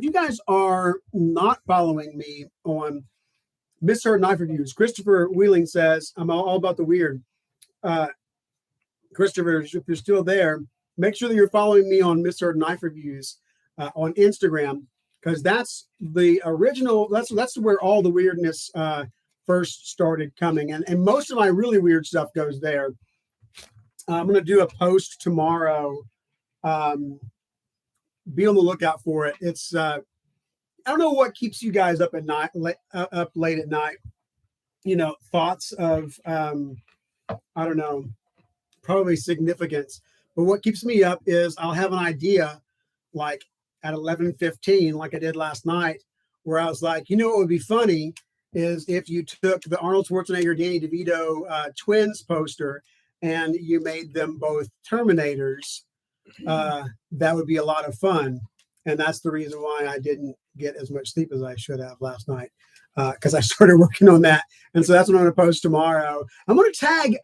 you guys are not following me on Misheard Knife Reviews, Christopher Wheeling says, I'm all about the weird. Christopher, if you're still there, make sure that you're following me on Misheard Knife Reviews on Instagram, because that's the original. That's where all the weirdness first started coming, and most of my really weird stuff goes there. I'm going to do a post tomorrow. Be on the lookout for it. It's I don't know what keeps you guys up at night, up late at night. Thoughts of I don't know, probably significance. But what keeps me up is I'll have an idea, like at 11:15, like I did last night, where I was like, what would be funny is if you took the Arnold Schwarzenegger, Danny DeVito twins poster and you made them both Terminators. That would be a lot of fun. And that's the reason why I didn't get as much sleep as I should have last night because I started working on that. And so that's what I'm going to post tomorrow. I'm going to tag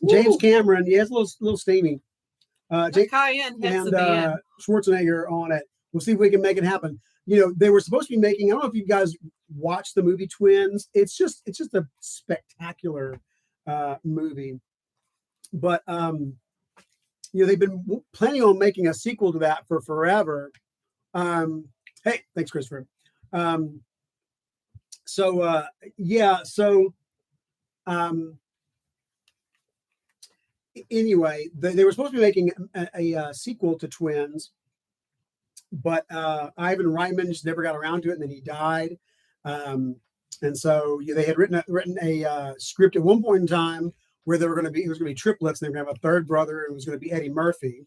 James Cameron. Yeah, it's a little steamy. Cayenne hits and at the end. Schwarzenegger on it. We'll see if we can make it happen. They were supposed to be making. I don't know if you guys watched the movie Twins. It's just a spectacular movie. But they've been planning on making a sequel to that for forever. Hey, thanks, Christopher. Anyway, they were supposed to be making a sequel to Twins, but Ivan Reitman just never got around to it, and then he died. And so they had written a script at one point in time where it was going to be triplets, and they were going to have a third brother, and it was going to be Eddie Murphy,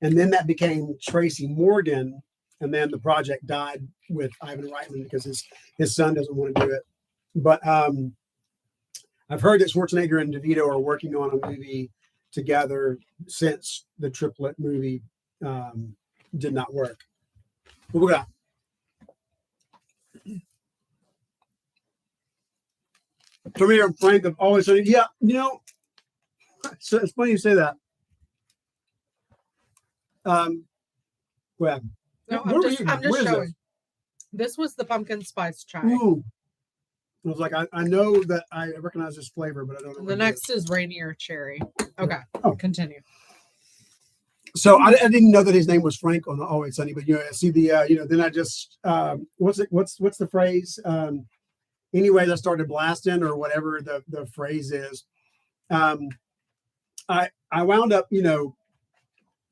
and then that became Tracy Morgan, and then the project died with Ivan Reitman because his son doesn't want to do it. But I've heard that Schwarzenegger and DeVito are working on a movie together since the triplet movie did not work. What we got? Terminator and Frank have always said, yeah, so it's funny you say that. Well, no, I'm just showing. This was the pumpkin spice chai. Ooh. I was like, I know that I recognize this flavor, but I don't know. The next is Rainier Cherry. Okay, continue. So I didn't know that his name was Frank on Always Sunny, but I see the then I just what's the phrase? Anyways, I started blasting or whatever the phrase is. I wound up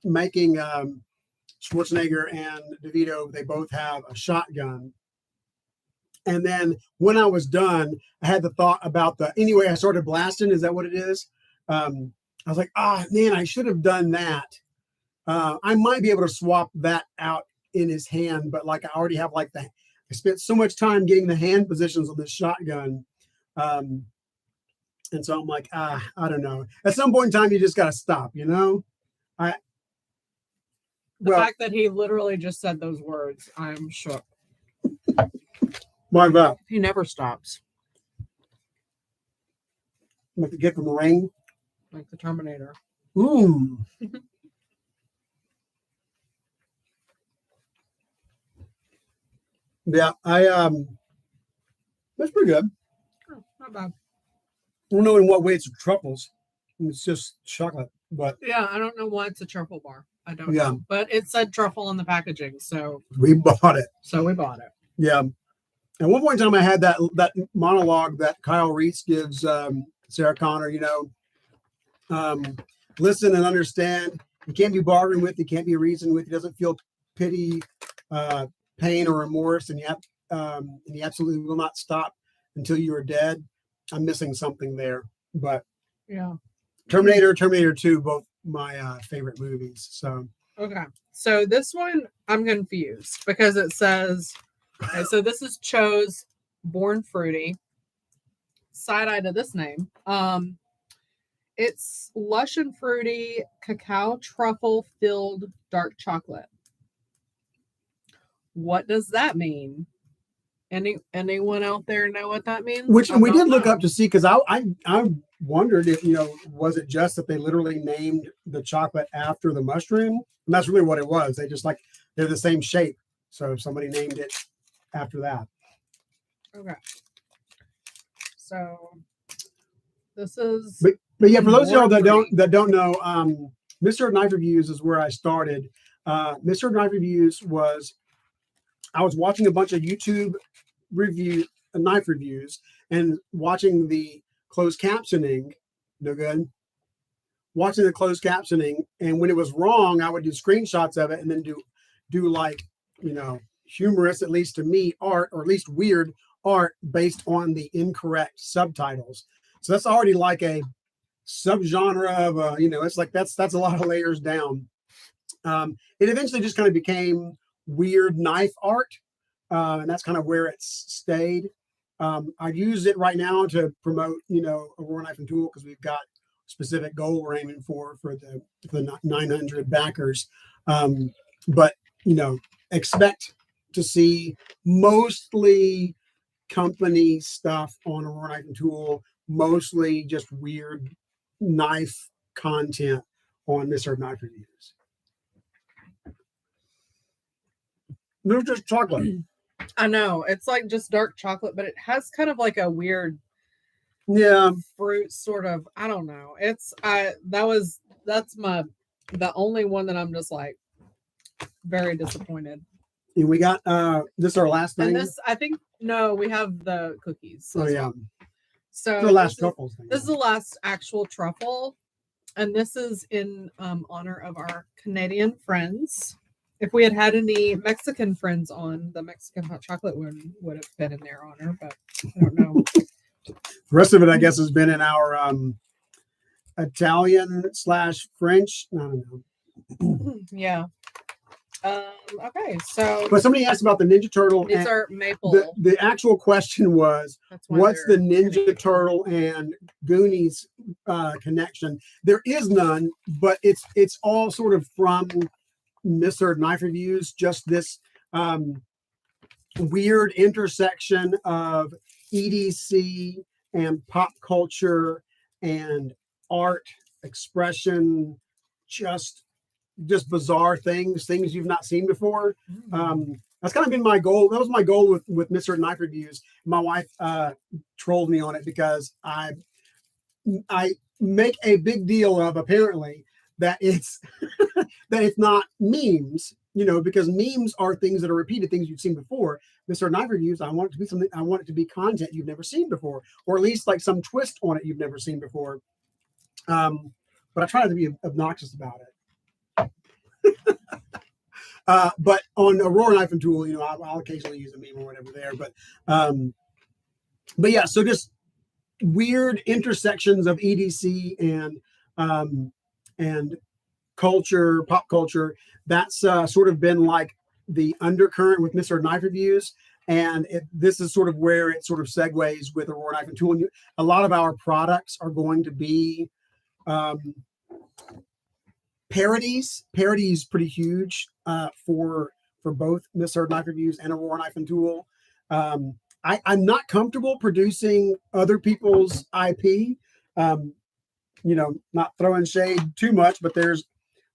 making Schwarzenegger and DeVito. They both have a shotgun. And then when I was done, I had the thought about anyway, I started blasting. Is that what it is? I was like, man, I should have done that. I might be able to swap that out in his hand, but I already have I spent so much time getting the hand positions on this shotgun. And so I'm like, I don't know. At some point in time, you just got to stop, The fact that he literally just said those words, I'm shook. Why that? He never stops. Like the kid from the Ring? Like the Terminator. Ooh. Yeah, that's pretty good. Oh, not bad. I don't know in what way it's truffles. It's just chocolate, but yeah, I don't know why it's a truffle bar. I don't know. But it said truffle on the packaging, so we bought it. Yeah. At one point in time, I had that monologue that Kyle Reese gives Sarah Connor. Listen and understand. You can't be bargained with. You can't be reasoned with. He doesn't feel pity, pain, or remorse, and you absolutely will not stop until you are dead. I'm missing something there, but yeah. Terminator 2, both my favorite movies. So okay, so this one I'm confused because it says. Okay, so this is Cho's Born Fruity. Side eye to this name. It's lush and fruity cacao truffle filled dark chocolate. What does that mean? Anyone out there know what that means? Which we did look up to see because I wondered if was it just that they literally named the chocolate after the mushroom, and that's really what it was. They just they're the same shape, so somebody named it after that. Okay. So this is but yeah, for those of y'all that don't know, Mr. Knife Reviews is where I started. Mr. Knife Reviews I was watching a bunch of YouTube knife reviews and watching the closed captioning. No good. Watching the closed captioning, and when it was wrong, I would do screenshots of it and then do humorous, at least to me, art, or at least weird art based on the incorrect subtitles. So that's already like a subgenre of it's that's a lot of layers down. It eventually just kind of became weird knife art, and that's kind of where it's stayed. I use it right now to promote Aurora Knife and Tool because we've got a specific goal we're aiming for the 900 backers, but expect to see mostly company stuff on Aurora Knife and Tool, mostly just weird knife content on Mr. Knife Reviews. There's just chocolate. I know. It's like just dark chocolate, but it has kind of like a weird fruit sort of. I don't know. That's the only one that I'm just like very disappointed. And we got this is our last thing. And this, I think, no, we have the cookies. Oh yeah. Well. So the last truffles thing. This is the last actual truffle, and this is in honor of our Canadian friends. If we had had any Mexican friends on, the Mexican hot chocolate one would have been in their honor, but I don't know. The rest of it, I guess, has been in our Italian/French. I don't know. Yeah. Okay, so. But somebody asked about the Ninja Turtle. These are maple. The actual question was, what's the Ninja Turtle and Goonies connection? There is none, but it's all sort of from Misheard Knife Reviews. Just this weird intersection of EDC and pop culture and art expression, just bizarre things you've not seen before. That's kind of been my goal. That was my goal with Mr. Knife Reviews. My wife trolled me on it because I make a big deal of, apparently, that it's that it's not memes, because memes are things that are repeated, things you've seen before. Mr. Knife Reviews, I want it to be something. I want it to be content you've never seen before, or at least like some twist on it you've never seen before. But I try not to be obnoxious about it. But on Aurora Knife and Tool, I'll occasionally use a meme or whatever there. But yeah, so just weird intersections of EDC and culture, pop culture. That's sort of been like the undercurrent with Mr. Knife Reviews, and this is sort of where it sort of segues with Aurora Knife and Tool. And a lot of our products are going to be parodies. Parodies pretty huge for both Misheard Knife Reviews and Aurora Knife and Tool. I'm not comfortable producing other people's IP. Not throwing shade too much, but there's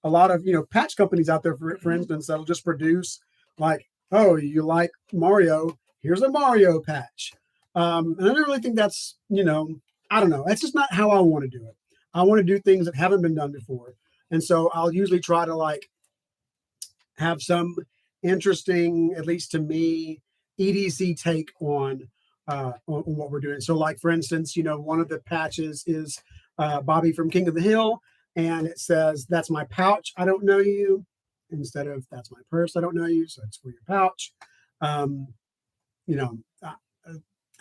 a lot of patch companies out there, for instance, that'll just produce like, oh, you like Mario? Here's a Mario patch. And I don't really think that's I don't know. That's just not how I want to do it. I want to do things that haven't been done before. And so I'll usually try to like have some interesting, at least to me, EDC take on what we're doing. So like, for instance, one of the patches is Bobby from King of the Hill, and it says, "That's my pouch, I don't know you," instead of "That's my purse, I don't know you." So it's for your pouch. I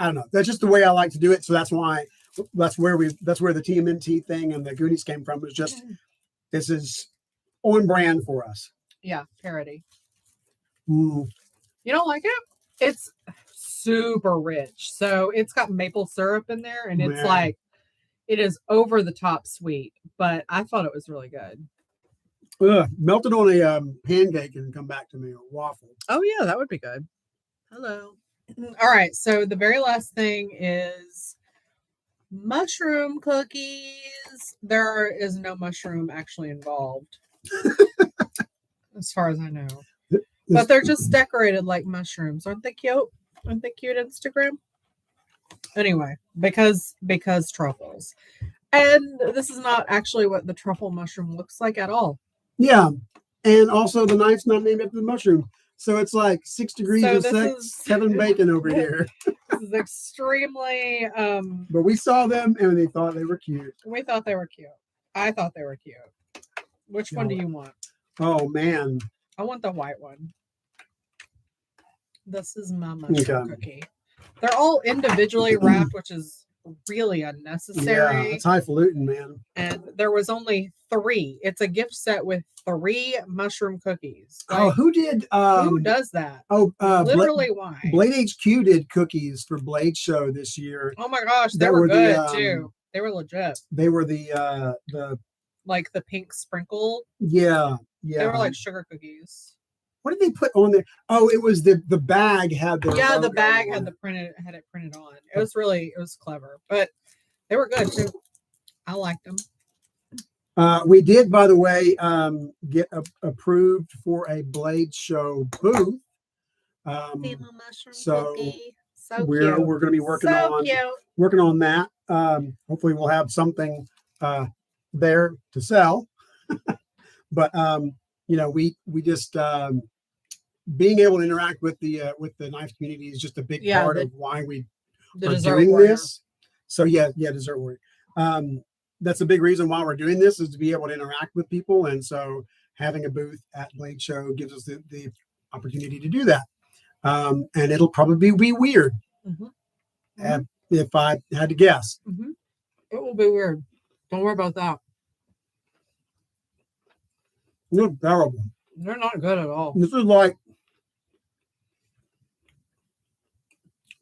don't know. That's just the way I like to do it. So that's why that's where the TMNT thing and the Goonies came from. Was just, this is on brand for us. Yeah, parody. You don't like it? It's super rich. So it's got maple syrup in there, and it's like, it is over the top sweet, but I thought it was really good. Melt it on a pancake and come back to me, or waffle. Oh yeah, that would be good. Hello. All right, so the very last thing is mushroom cookies. There is no mushroom actually involved, as far as I know. But they're just decorated like mushrooms. Aren't they cute? Aren't they cute Instagram? Anyway, because truffles. And this is not actually what the truffle mushroom looks like at all. Yeah. And also the knife's not named after the mushroom. So it's like 6 degrees of sex, Kevin Bacon over here. This is extremely but we saw them and they thought they were cute. We thought they were cute. I thought they were cute. Which one do you want? Oh man. I want the white one. This is my mushroom cookie. They're all individually wrapped, which is really unnecessary. Yeah, it's highfalutin, man. And there was only 3. It's a gift set with 3 mushroom cookies. Like, who does that? Literally, why? Blade HQ did cookies for Blade Show this year. Oh my gosh, they were good too. They were legit. They were the like the pink sprinkle. Yeah. They were like sugar cookies. what did they put on there? Oh, it was the bag had the the bag had it printed on. It was clever, but they were good too. I liked them. We did, by the way, get approved for a Blade Show booth. So we're going to be working on that. Hopefully, we'll have something there to sell. But we just being able to interact with the knife community is just a big part of why we are doing this. So dessert warrior. That's a big reason why we're doing this, is to be able to interact with people, and having a booth at Blade Show gives us the opportunity to do that. And it'll probably be weird, if I had to guess. Mm-hmm. It will be weird. Don't worry about that. They're terrible. They're not good at all. This is like,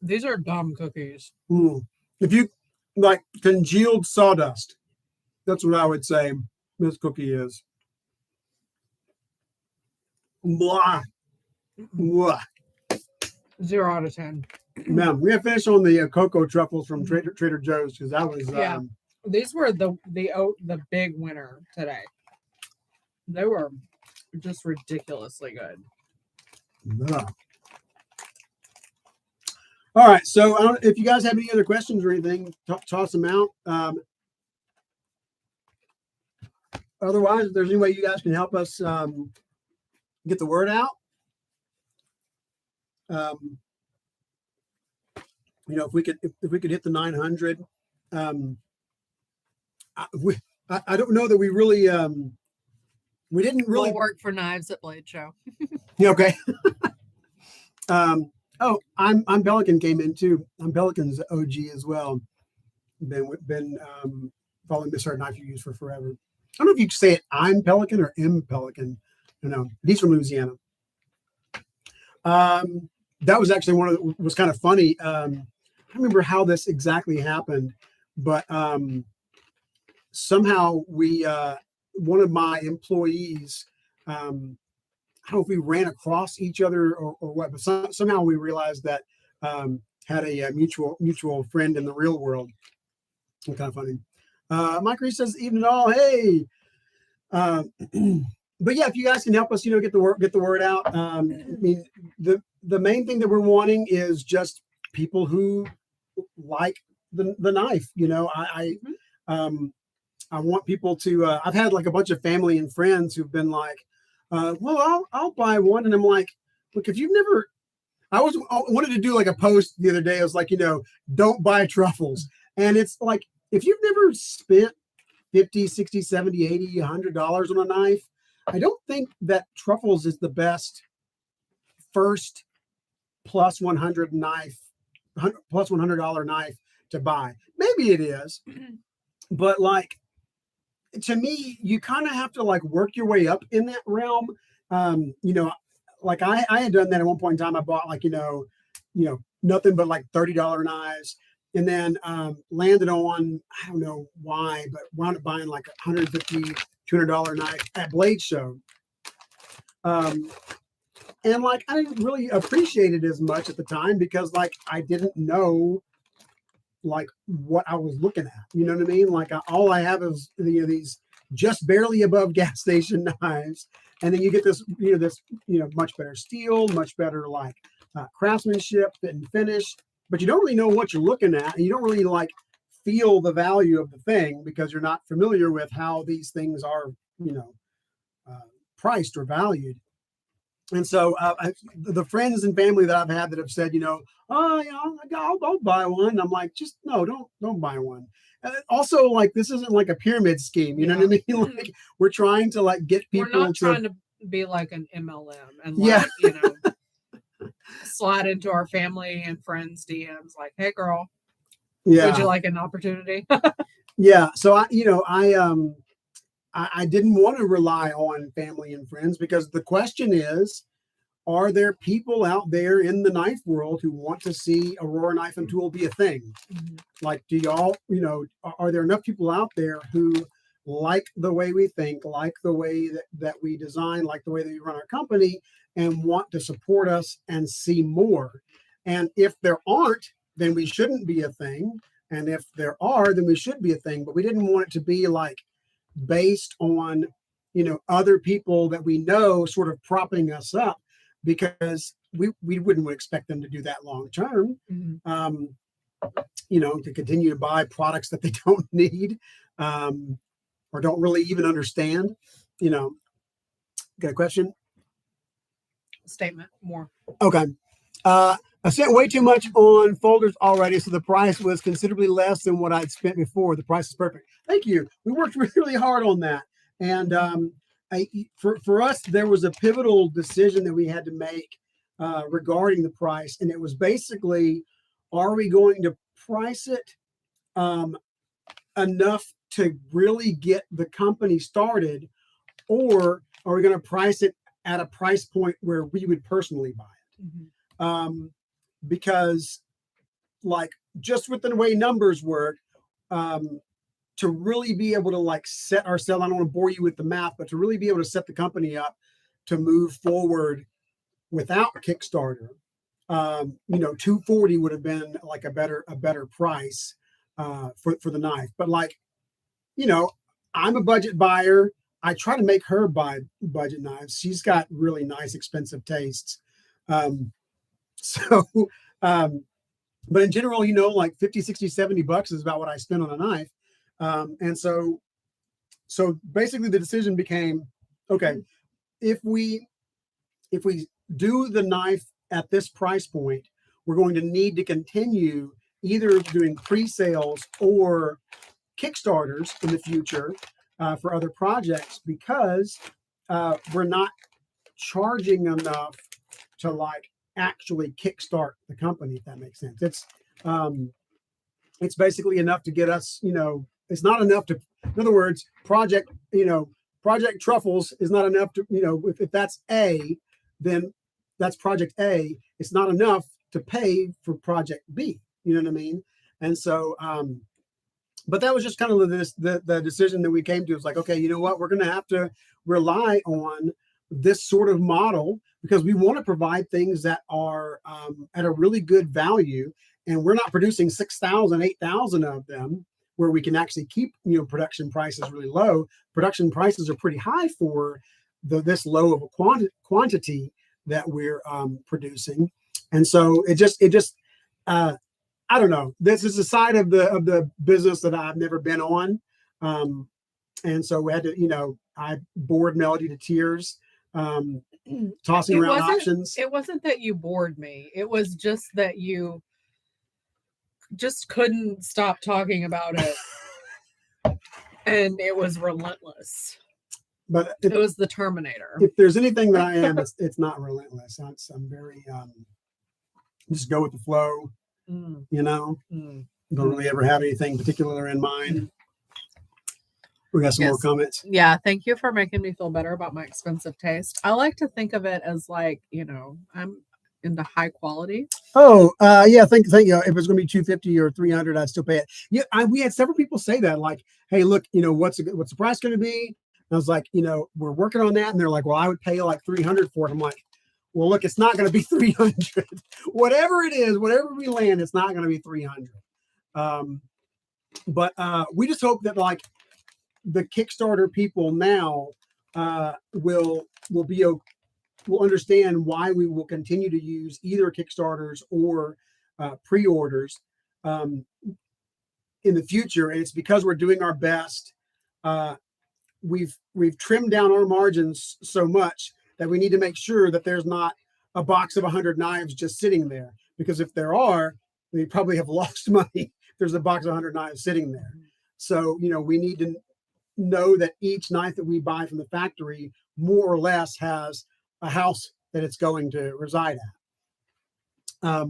these are dumb cookies. If you like congealed sawdust, that's what I would say this cookie is. Blah. Blah. 0 out of 10. Man, we have finished on the cocoa truffles from Trader Joe's, because that was these were the big winner today. They were just ridiculously good. Yeah. All right, so if you guys have any other questions or anything, toss them out. Otherwise, if there's any way you guys can help us get the word out, if we could hit the 900, I don't know that we really we didn't really work for knives at Blade Show. Yeah, okay. I'm Pelican came in too. I'm Pelican's OG as well. Been following Miss Hard Knife Reviews for forever. I don't know if you say it I'm Pelican or M Pelican. He's from Louisiana. That was actually was kind of funny. I don't remember how this exactly happened, but somehow we one of my employees, I don't know if we ran across each other or what, but somehow we realized that had a mutual friend in the real world. It's kind of funny. Mike Reese says, "Evening all, hey." But yeah, if you guys can help us, get the word out. I mean, the main thing that we're wanting is just people who like the knife. I want people to. I've had like a bunch of family and friends who've been like, "Well, I'll buy one," and I'm like, "Look, if you've never." I wanted to do like a post the other day. I was like, don't buy truffles, and it's like if you've never spent $50, $60, $70, $80, $100 on a knife, I don't think that truffles is the best first plus $100 knife to buy. Maybe it is, but like to me, you kind of have to like work your way up in that realm. Like I had done that at one point in time. I bought like nothing but like $30 knives. And then landed on, I don't know why, but wound up buying like $150, $200 knife at Blade Show. And like, I didn't really appreciate it as much at the time because like, I didn't know like what I was looking at. You know what I mean? Like all I have is these just barely above gas station knives. And then you get this, much better steel, much better like craftsmanship, fit and finish. But you don't really know what you're looking at, and you don't really like feel the value of the thing because you're not familiar with how these things are, priced or valued. And so the friends and family that I've had that have said, I'll buy one. I'm like, just no, don't buy one. And also, like, this isn't like a pyramid scheme. You know what I mean? Like, we're trying to like get people. We're not trying to be like an MLM and slide into our family and friends DMs like, "Hey, girl, would you like an opportunity?" Yeah. So I didn't want to rely on family and friends because the question is, are there people out there in the knife world who want to see Aurora Knife and Tool be a thing? Mm-hmm. Like, do y'all, are there enough people out there who like the way we think, like the way that we design, like the way that we run our company, and want to support us and see more. And if there aren't, then we shouldn't be a thing. And if there are, then we should be a thing. But we didn't want it to be like based on, other people that we know sort of propping us up, because we wouldn't expect them to do that long term. Mm-hmm. To continue to buy products that they don't need, or don't really even understand. Got a question? Statement more. Okay. I spent way too much on folders already, so the price was considerably less than what I'd spent before. The price is perfect. Thank you. We worked really hard on that. And for us, there was a pivotal decision that we had to make regarding the price. And it was basically, are we going to price it enough to really get the company started, or are we going to price it at a price point where we would personally buy it? Mm-hmm. Because like just with the way numbers work, to really be able to like set ourselves, I don't want to bore you with the math, but to really be able to set the company up to move forward without Kickstarter, 240 would have been like a better price for the knife. But like, I'm a budget buyer. I try to make her buy budget knives. She's got really nice, expensive tastes. But in general, like 50, 60, 70 bucks is about what I spend on a knife. And so basically the decision became, okay, if we do the knife at this price point, we're going to need to continue either doing pre-sales or Kickstarters in the future for other projects, because we're not charging enough to like actually kickstart the company, if that makes sense. It's basically enough to get us, it's not enough to, in other words, Project Truffles is not enough to, if that's A, then that's Project A. It's not enough to pay for Project B. You know what I mean? And so, but that was just kind of the decision that we came to. It's like, okay, you know what? We're going to have to rely on this sort of model, because we want to provide things that are at a really good value, and we're not producing 6,000, 8,000 of them where we can actually keep, production prices really low. Production prices are pretty high for this low of a quantity that we're producing. And so it just I don't know. This is a side of the business that I've never been on. And so we had to, I bored Melody to tears. Tossing around options. It wasn't that you bored me. It was just that you just couldn't stop talking about it. And it was relentless. But it was the Terminator. If there's anything that I am, it's not relentless. I'm very just go with the flow. Don't really ever have anything particular in mind. We got some more comments. Yeah, thank you for making me feel better about my expensive taste. I like to think of it as like, I'm into high quality. Oh, yeah, thank you. If it's going to be 250 or 300, I'd still pay it. Yeah, we had several people say that, like, hey, look, what's the price going to be? And I was like, we're working on that, and they're like, well, I would pay like 300 for it. I'm like, well, look, it's not going to be 300. Whatever it is, whatever we land, it's not going to be 300. But we just hope that like the Kickstarter people now will understand why we will continue to use either Kickstarters or pre-orders in the future. And it's because we're doing our best. We've trimmed down our margins so much that we need to make sure that there's not a box of 100 knives just sitting there, because if there are, we probably have lost money. There's a box of 100 knives sitting there. So, we need to know that each knife that we buy from the factory more or less has a house that it's going to reside at.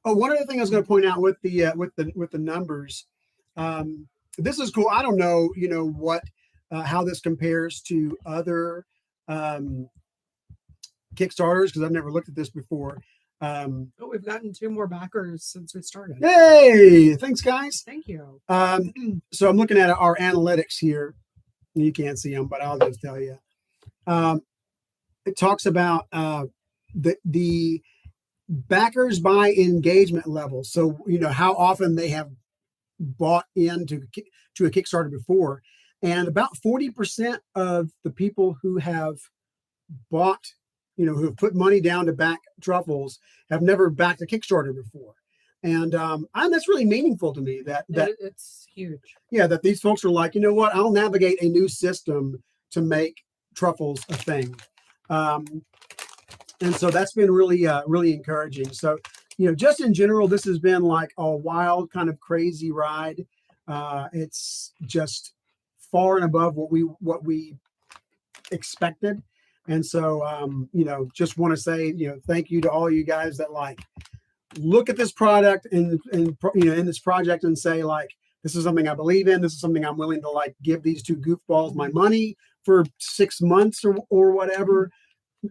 One other thing I was going to point out with the numbers, this is cool. I don't know, what how this compares to other Kickstarters, because I've never looked at this before. We've gotten 2 more backers since we started. Hey, thanks, guys. Thank you. So I'm looking at our analytics here. You can't see them, but I'll just tell you. it talks about the backers by engagement level. So, how often they have bought into to a Kickstarter before. And about 40% of the people who have bought, who have put money down to back Truffles have never backed a Kickstarter before. And that's really meaningful to me that it's huge. Yeah, that these folks are like, you know what, I'll navigate a new system to make Truffles a thing. And so that's been really, really encouraging. So, just in general, this has been like a wild kind of crazy ride. It's just far and above what we expected. And so, just want to say, thank you to all you guys that like look at this product and in this project and say like, this is something I believe in. This is something I'm willing to like give these two goofballs my money for 6 months or whatever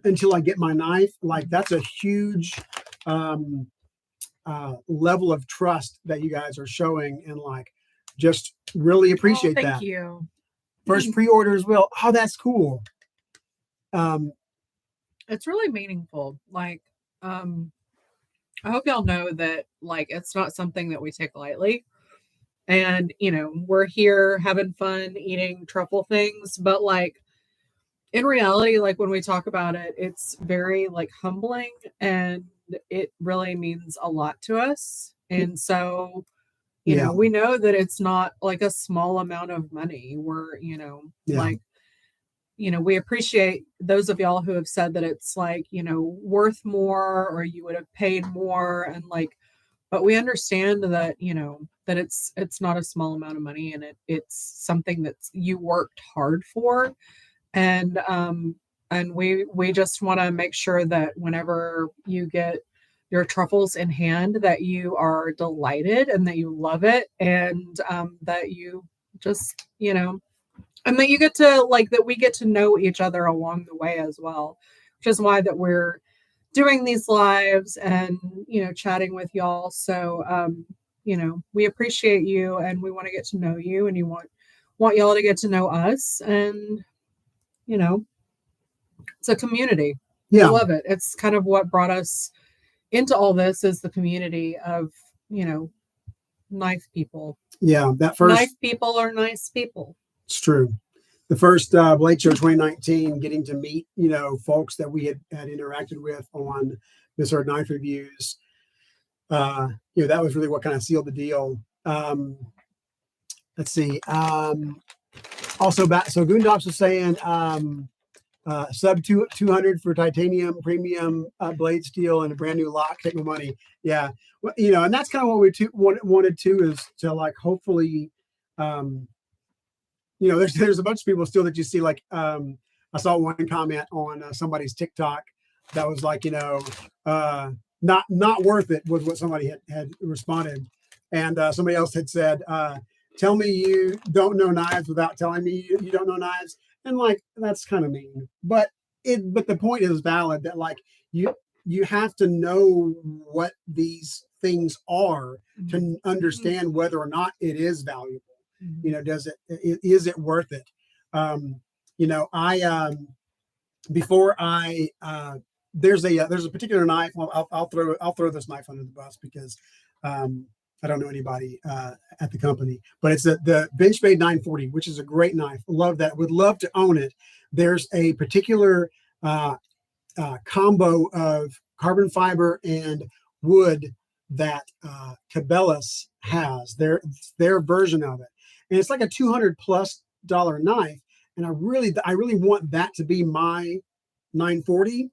until I get my knife. Like that's a huge level of trust that you guys are showing, and like just really appreciate that. Thank you. First pre-order as well. Oh, that's cool. It's really meaningful. Like, I hope y'all know that like it's not something that we take lightly. And we're here having fun eating truffle things, but like in reality, like when we talk about it, it's very like humbling, and it really means a lot to us. And so, we know that it's not like a small amount of money. We're, like, we appreciate those of y'all who have said that it's like, worth more, or you would have paid more. And like, but we understand that, that it's not a small amount of money, and it's something that you worked hard for. And we just want to make sure that whenever you get your truffles in hand, that you are delighted and that you love it, and that you just, and that you get to like that we get to know each other along the way as well, which is why that we're doing these lives and chatting with y'all. So we appreciate you, and we want to get to know you, and you want y'all to get to know us. And it's a community. I love it. It's kind of what brought us into all this, is the community of knife people. That first knife people are nice people. It's true. The first Blade Show 2019, getting to meet folks that we had interacted with on Miss Earth Knife Reviews. That was really what kind of sealed the deal. Let's see. Also, so Goondops was saying sub 200 for titanium premium blade steel and a brand new lock. Take my money. Yeah, well, and that's kind of what we wanted to, is to like hopefully, there's a bunch of people still that you see like I saw one comment on somebody's TikTok that was like not worth it, was what somebody had responded, and somebody else had said. Tell me you don't know knives without telling me you don't know knives. And like, that's kind of mean, but the point is valid, that like you have to know what these things are to understand whether or not it is valuable. Is it worth it? Before I, there's a particular knife. Well, I'll throw this knife under the bus because, I don't know anybody at the company, but it's the Benchmade 940, which is a great knife. Love that. Would love to own it. There's a particular combo of carbon fiber and wood that Cabela's has. Their version of it, and it's like a $200+ knife. And I really want that to be my 940.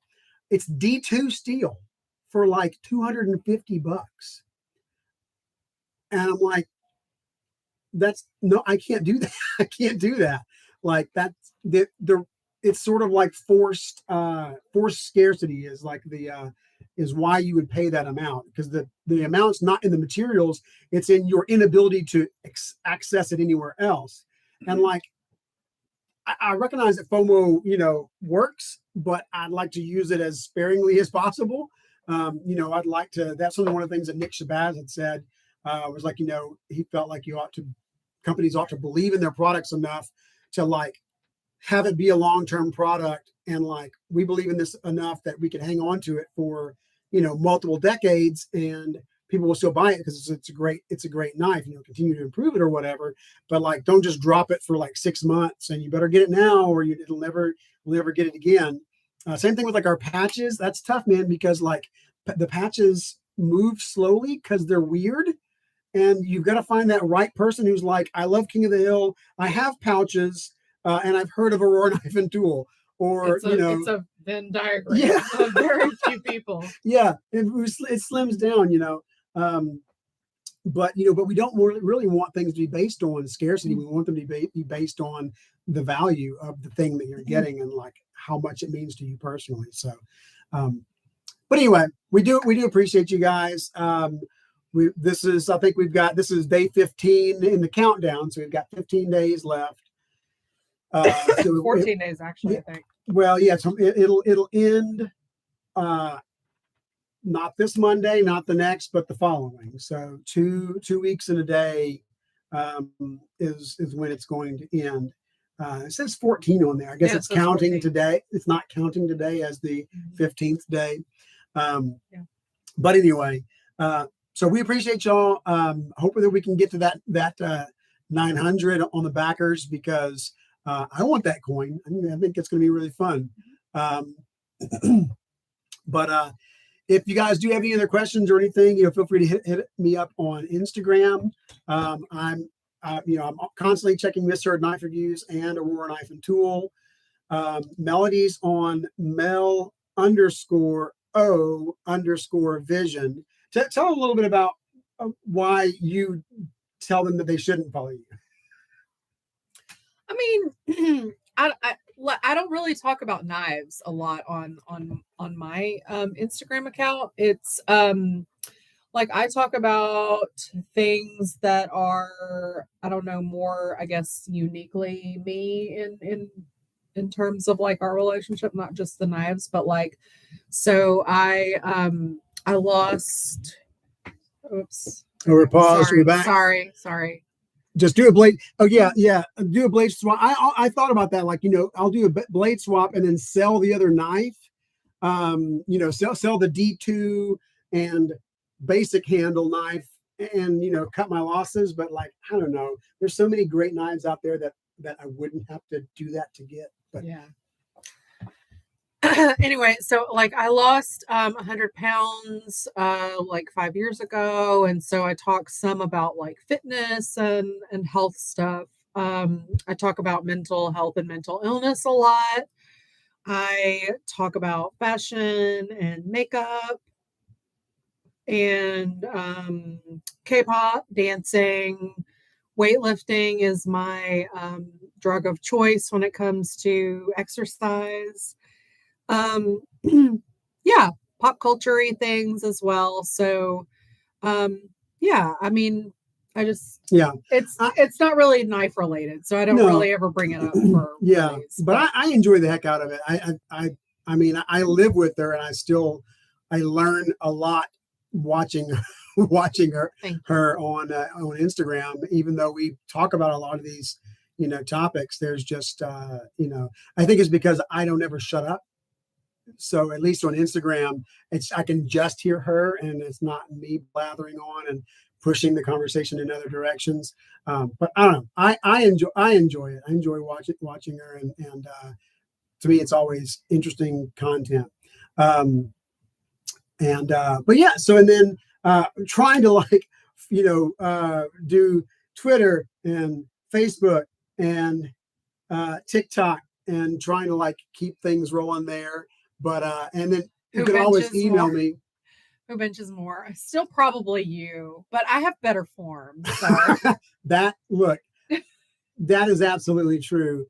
It's D2 steel for like $250. And I'm like, I can't do that. I can't do that. Like that's it's sort of like forced scarcity is like is why you would pay that amount, because the amount's not in the materials, it's in your inability to access it anywhere else. And like, I recognize that FOMO, works, but I'd like to use it as sparingly as possible. I'd like to, that's one of the things that Nick Shabazz had said, was like, he felt like companies ought to believe in their products enough to like have it be a long-term product and like we believe in this enough that we can hang on to it for, you know, multiple decades, and people will still buy it because it's a great knife, you know, continue to improve it or whatever. But like, don't just drop it for like 6 months, and you better get it now or it'll never get it again. Same thing with like our patches. That's tough, man, because like the patches move slowly because they're weird. And you've got to find that right person who's like, I love King of the Hill. I have pouches, and I've heard of Aurora Knife and Tool. Or, it's a Venn diagram yeah. of very few people. Yeah, it slims down, you know. But we don't really want things to be based on scarcity. We want them to be based on the value of the thing that you're getting and like how much it means to you personally. So, but anyway, we do appreciate you guys. This is day 15 in the countdown, so we've got 15 days left. So 14 days actually, I think. Well, yeah, so it'll end not this Monday, not the next, but the following. So 2 weeks and a day is when it's going to end. It says 14 on there. I guess it's counting 14. Today. It's not counting today as the 15th day. But anyway, so we appreciate y'all. Hoping that we can get to that 900 on the backers, because I want that coin. I think it's going to be really fun. But if you guys do have any other questions or anything, feel free to hit me up on Instagram. I'm constantly checking Misheard Knife Reviews and Aurora Knife and Tool. Melody's on Mel_O_vision. Tell them a little bit about why you tell them that they shouldn't follow you. I mean, I don't really talk about knives a lot on my Instagram account. It's like I talk about things that are, I don't know, more, I guess, uniquely me in terms of like our relationship, not just the knives, but like, so I lost. Oops. We're paused. Sorry, We're back. Sorry. Just do a blade. Oh yeah. Do a blade swap. I thought about that. Like, I'll do a blade swap and then sell the other knife. Sell the D2 and basic handle knife, and cut my losses. But like, I don't know. There's so many great knives out there that I wouldn't have to do that to get. But yeah. Anyway, so like I lost 100 pounds like 5 years ago, and so I talk some about like fitness and health stuff. I talk about mental health and mental illness a lot. I talk about fashion and makeup and K-pop, dancing. Weightlifting is my drug of choice when it comes to exercise. Yeah, pop culture-y things as well. So, yeah, I mean, it's not really knife related, so I don't really ever bring it up for ways, but I enjoy the heck out of it. I mean, I live with her, and I learn a lot watching her on Instagram. Even though we talk about a lot of these topics, there's just I think it's because I don't ever shut up. So at least on Instagram, I can just hear her, and it's not me blathering on and pushing the conversation in other directions. But I don't know. I enjoy it. I enjoy watching her, and to me, it's always interesting content. But yeah. So and then trying to do Twitter and Facebook and TikTok, and trying to keep things rolling there. But and then you can always email me. Who benches more? Still probably you, but I have better form. So. That is absolutely true.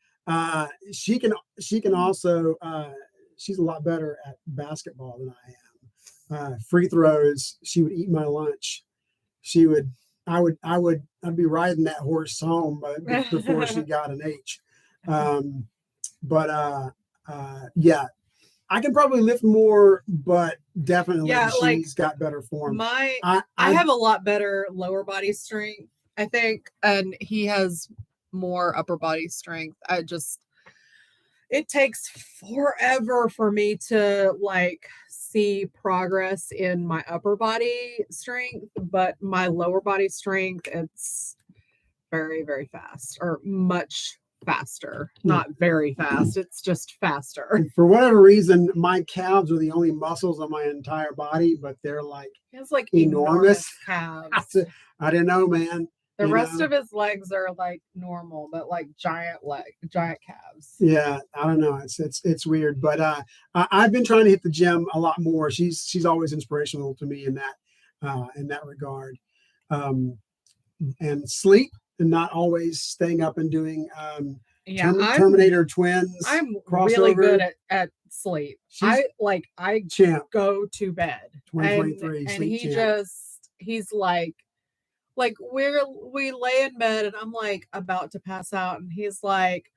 She can also she's a lot better at basketball than I am. Free throws, she would eat my lunch. I'd be riding that horse home before she got an H. Yeah. I can probably lift more, but definitely she's got better form. I have a lot better lower body strength, I think, and he has more upper body strength. it takes forever for me to like see progress in my upper body strength, but my lower body strength, it's very, very fast or much faster. Not very fast, it's just faster. For whatever reason, my calves are the only muscles on my entire body, but they're like, it's like enormous calves. I don't know, man. The rest of his legs are like normal, but like giant calves. Yeah, I don't know. It's weird, but I've been trying to hit the gym a lot more. She's always inspirational to me in that regard. And sleep and not always staying up and doing Terminator Twins. I'm crossover. Really good at sleep. I champ. Go to bed. 2023 and he's like we lay in bed and I'm like about to pass out and he's like,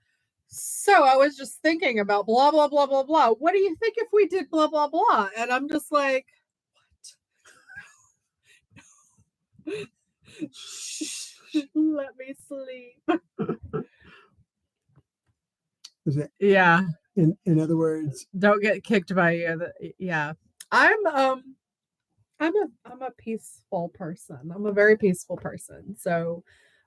so I was just thinking about blah blah blah blah blah. What do you think if we did blah blah blah? And I'm just like, what? Let me sleep. Is it? Yeah. In other words, don't get kicked by you. Yeah. I'm a peaceful person. I'm a very peaceful person. So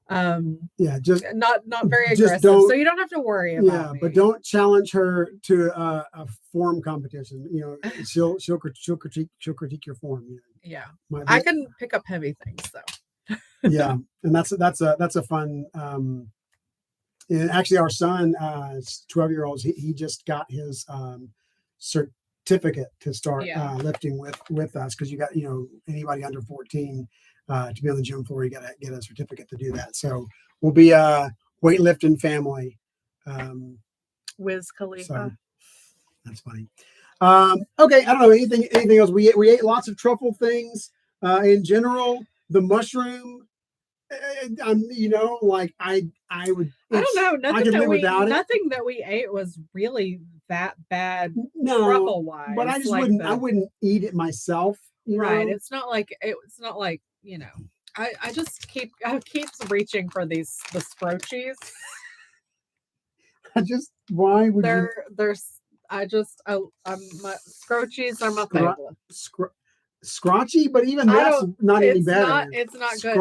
yeah, just not very aggressive. So you don't have to worry about me. But don't challenge her to a form competition. You know, she'll critique your form. You know. Yeah. I can pick up heavy things though. Yeah, and that's a fun and actually our son 12-year-olds he just got his certificate to start lifting with us, because you got, you know, anybody under 14 to be on the gym floor, you got to get a certificate to do that. So we'll be a weightlifting family. Wiz Khalifa. So that's funny. Okay, I don't know anything else. We ate lots of truffle things in general. The mushroom, you know, like I would. I don't know. Nothing that we ate was really that bad. No, truffle wise, but I just wouldn't. I wouldn't eat it myself. Right. Know? It's not like you know. I just keep reaching for the scroachies. Why would my scroachies are my favorite. Scrotchy, but even that's not any better. It's not good.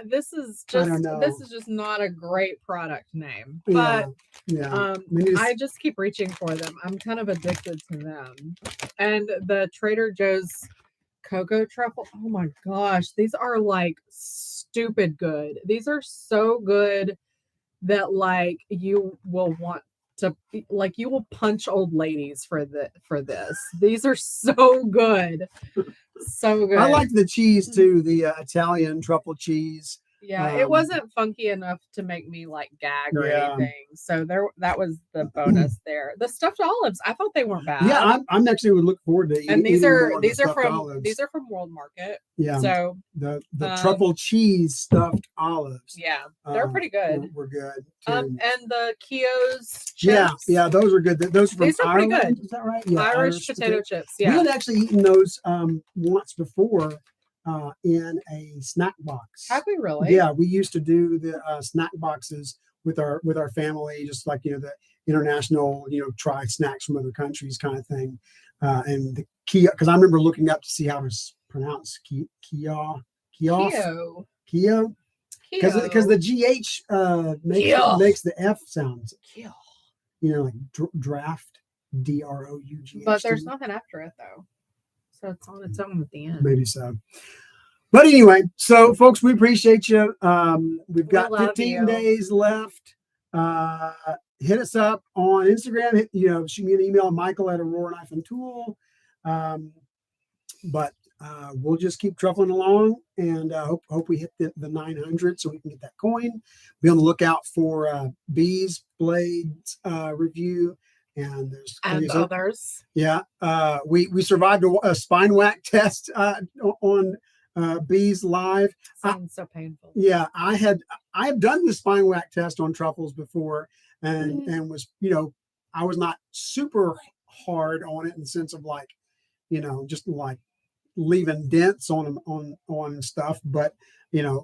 This is just not a great product name. But I just keep reaching for them. I'm kind of addicted to them. And the Trader Joe's cocoa truffle. Oh my gosh, these are like stupid good. These are so good that like you will want to, like, you will punch old ladies for this. These are so good. So good. I like the cheese too, the Italian truffle cheese. Yeah, it wasn't funky enough to make me like gag or anything. So that was the bonus there. The stuffed olives, I thought they weren't bad. Yeah, I'm actually would look forward to eating. And these are from World Market. Yeah. So the truffle cheese stuffed olives. Yeah, they're pretty good. We're good. And the Kio's chips. Yeah, those are good. Those are from these are Ireland, pretty good. Is that right? Yeah, Irish potato chips. Yeah, we had actually eaten those once before. In a snack box. Have we really? Yeah, we used to do the snack boxes with our family, just like, you know, the international, you know, try snacks from other countries kind of thing. And the Kia, because I remember looking up to see how to pronounce Kia, because the GH makes the F sounds. Kia. You know, like draft, DROUGH. But there's nothing after it though. So it's on its own at the end. Maybe so. But anyway, so folks, we appreciate you. We've got 15 days left. Hit us up on Instagram. Shoot me an email, Michael@Aurora-Tool. But we'll just keep truffling along, and hope we hit the 900 so we can get that coin. Be on the lookout for Bees Blades review. And others. Yeah. We survived a spine whack test on Bees Live. Sounds so painful. Yeah, I have done the spine whack test on truffles before, and was, I was not super hard on it in the sense of like, just like leaving dents on stuff, but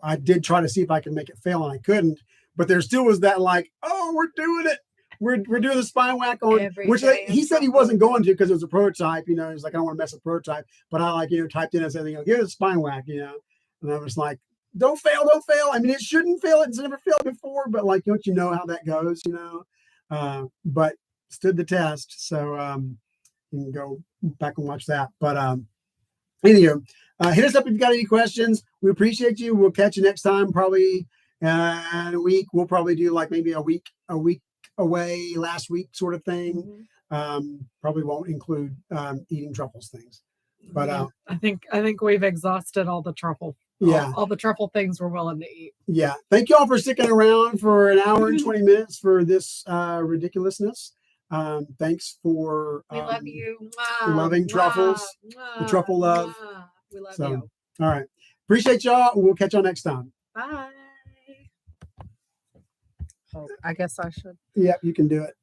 I did try to see if I could make it fail, and I couldn't. But there still was that like, oh, we're doing it. we're doing the spine whack on, Every which day he in said he truffle. wasn't going to because it was a prototype. You know, he's like, I don't want to mess with prototype, but I typed in and said, give it a spine whack, and I was like, don't fail. I mean, it shouldn't fail. It's never failed before, but like, don't you know how that goes? But stood the test. So you can go back and watch that. But anyway, hit us up if you got any questions. We appreciate you. We'll catch you next time, probably in a week. We'll probably do like maybe a week away, last week sort of thing. Probably won't include eating truffles things. But I think we've exhausted all the truffle. Yeah, all the truffle things we're willing to eat. Yeah, thank you all for sticking around for an hour and 20 minutes for this ridiculousness. Thanks for we love you. Loving truffles, the truffle love. We love you. All right, appreciate y'all. We'll catch y'all next time. Bye. Oh, I guess I should. Yeah, you can do it.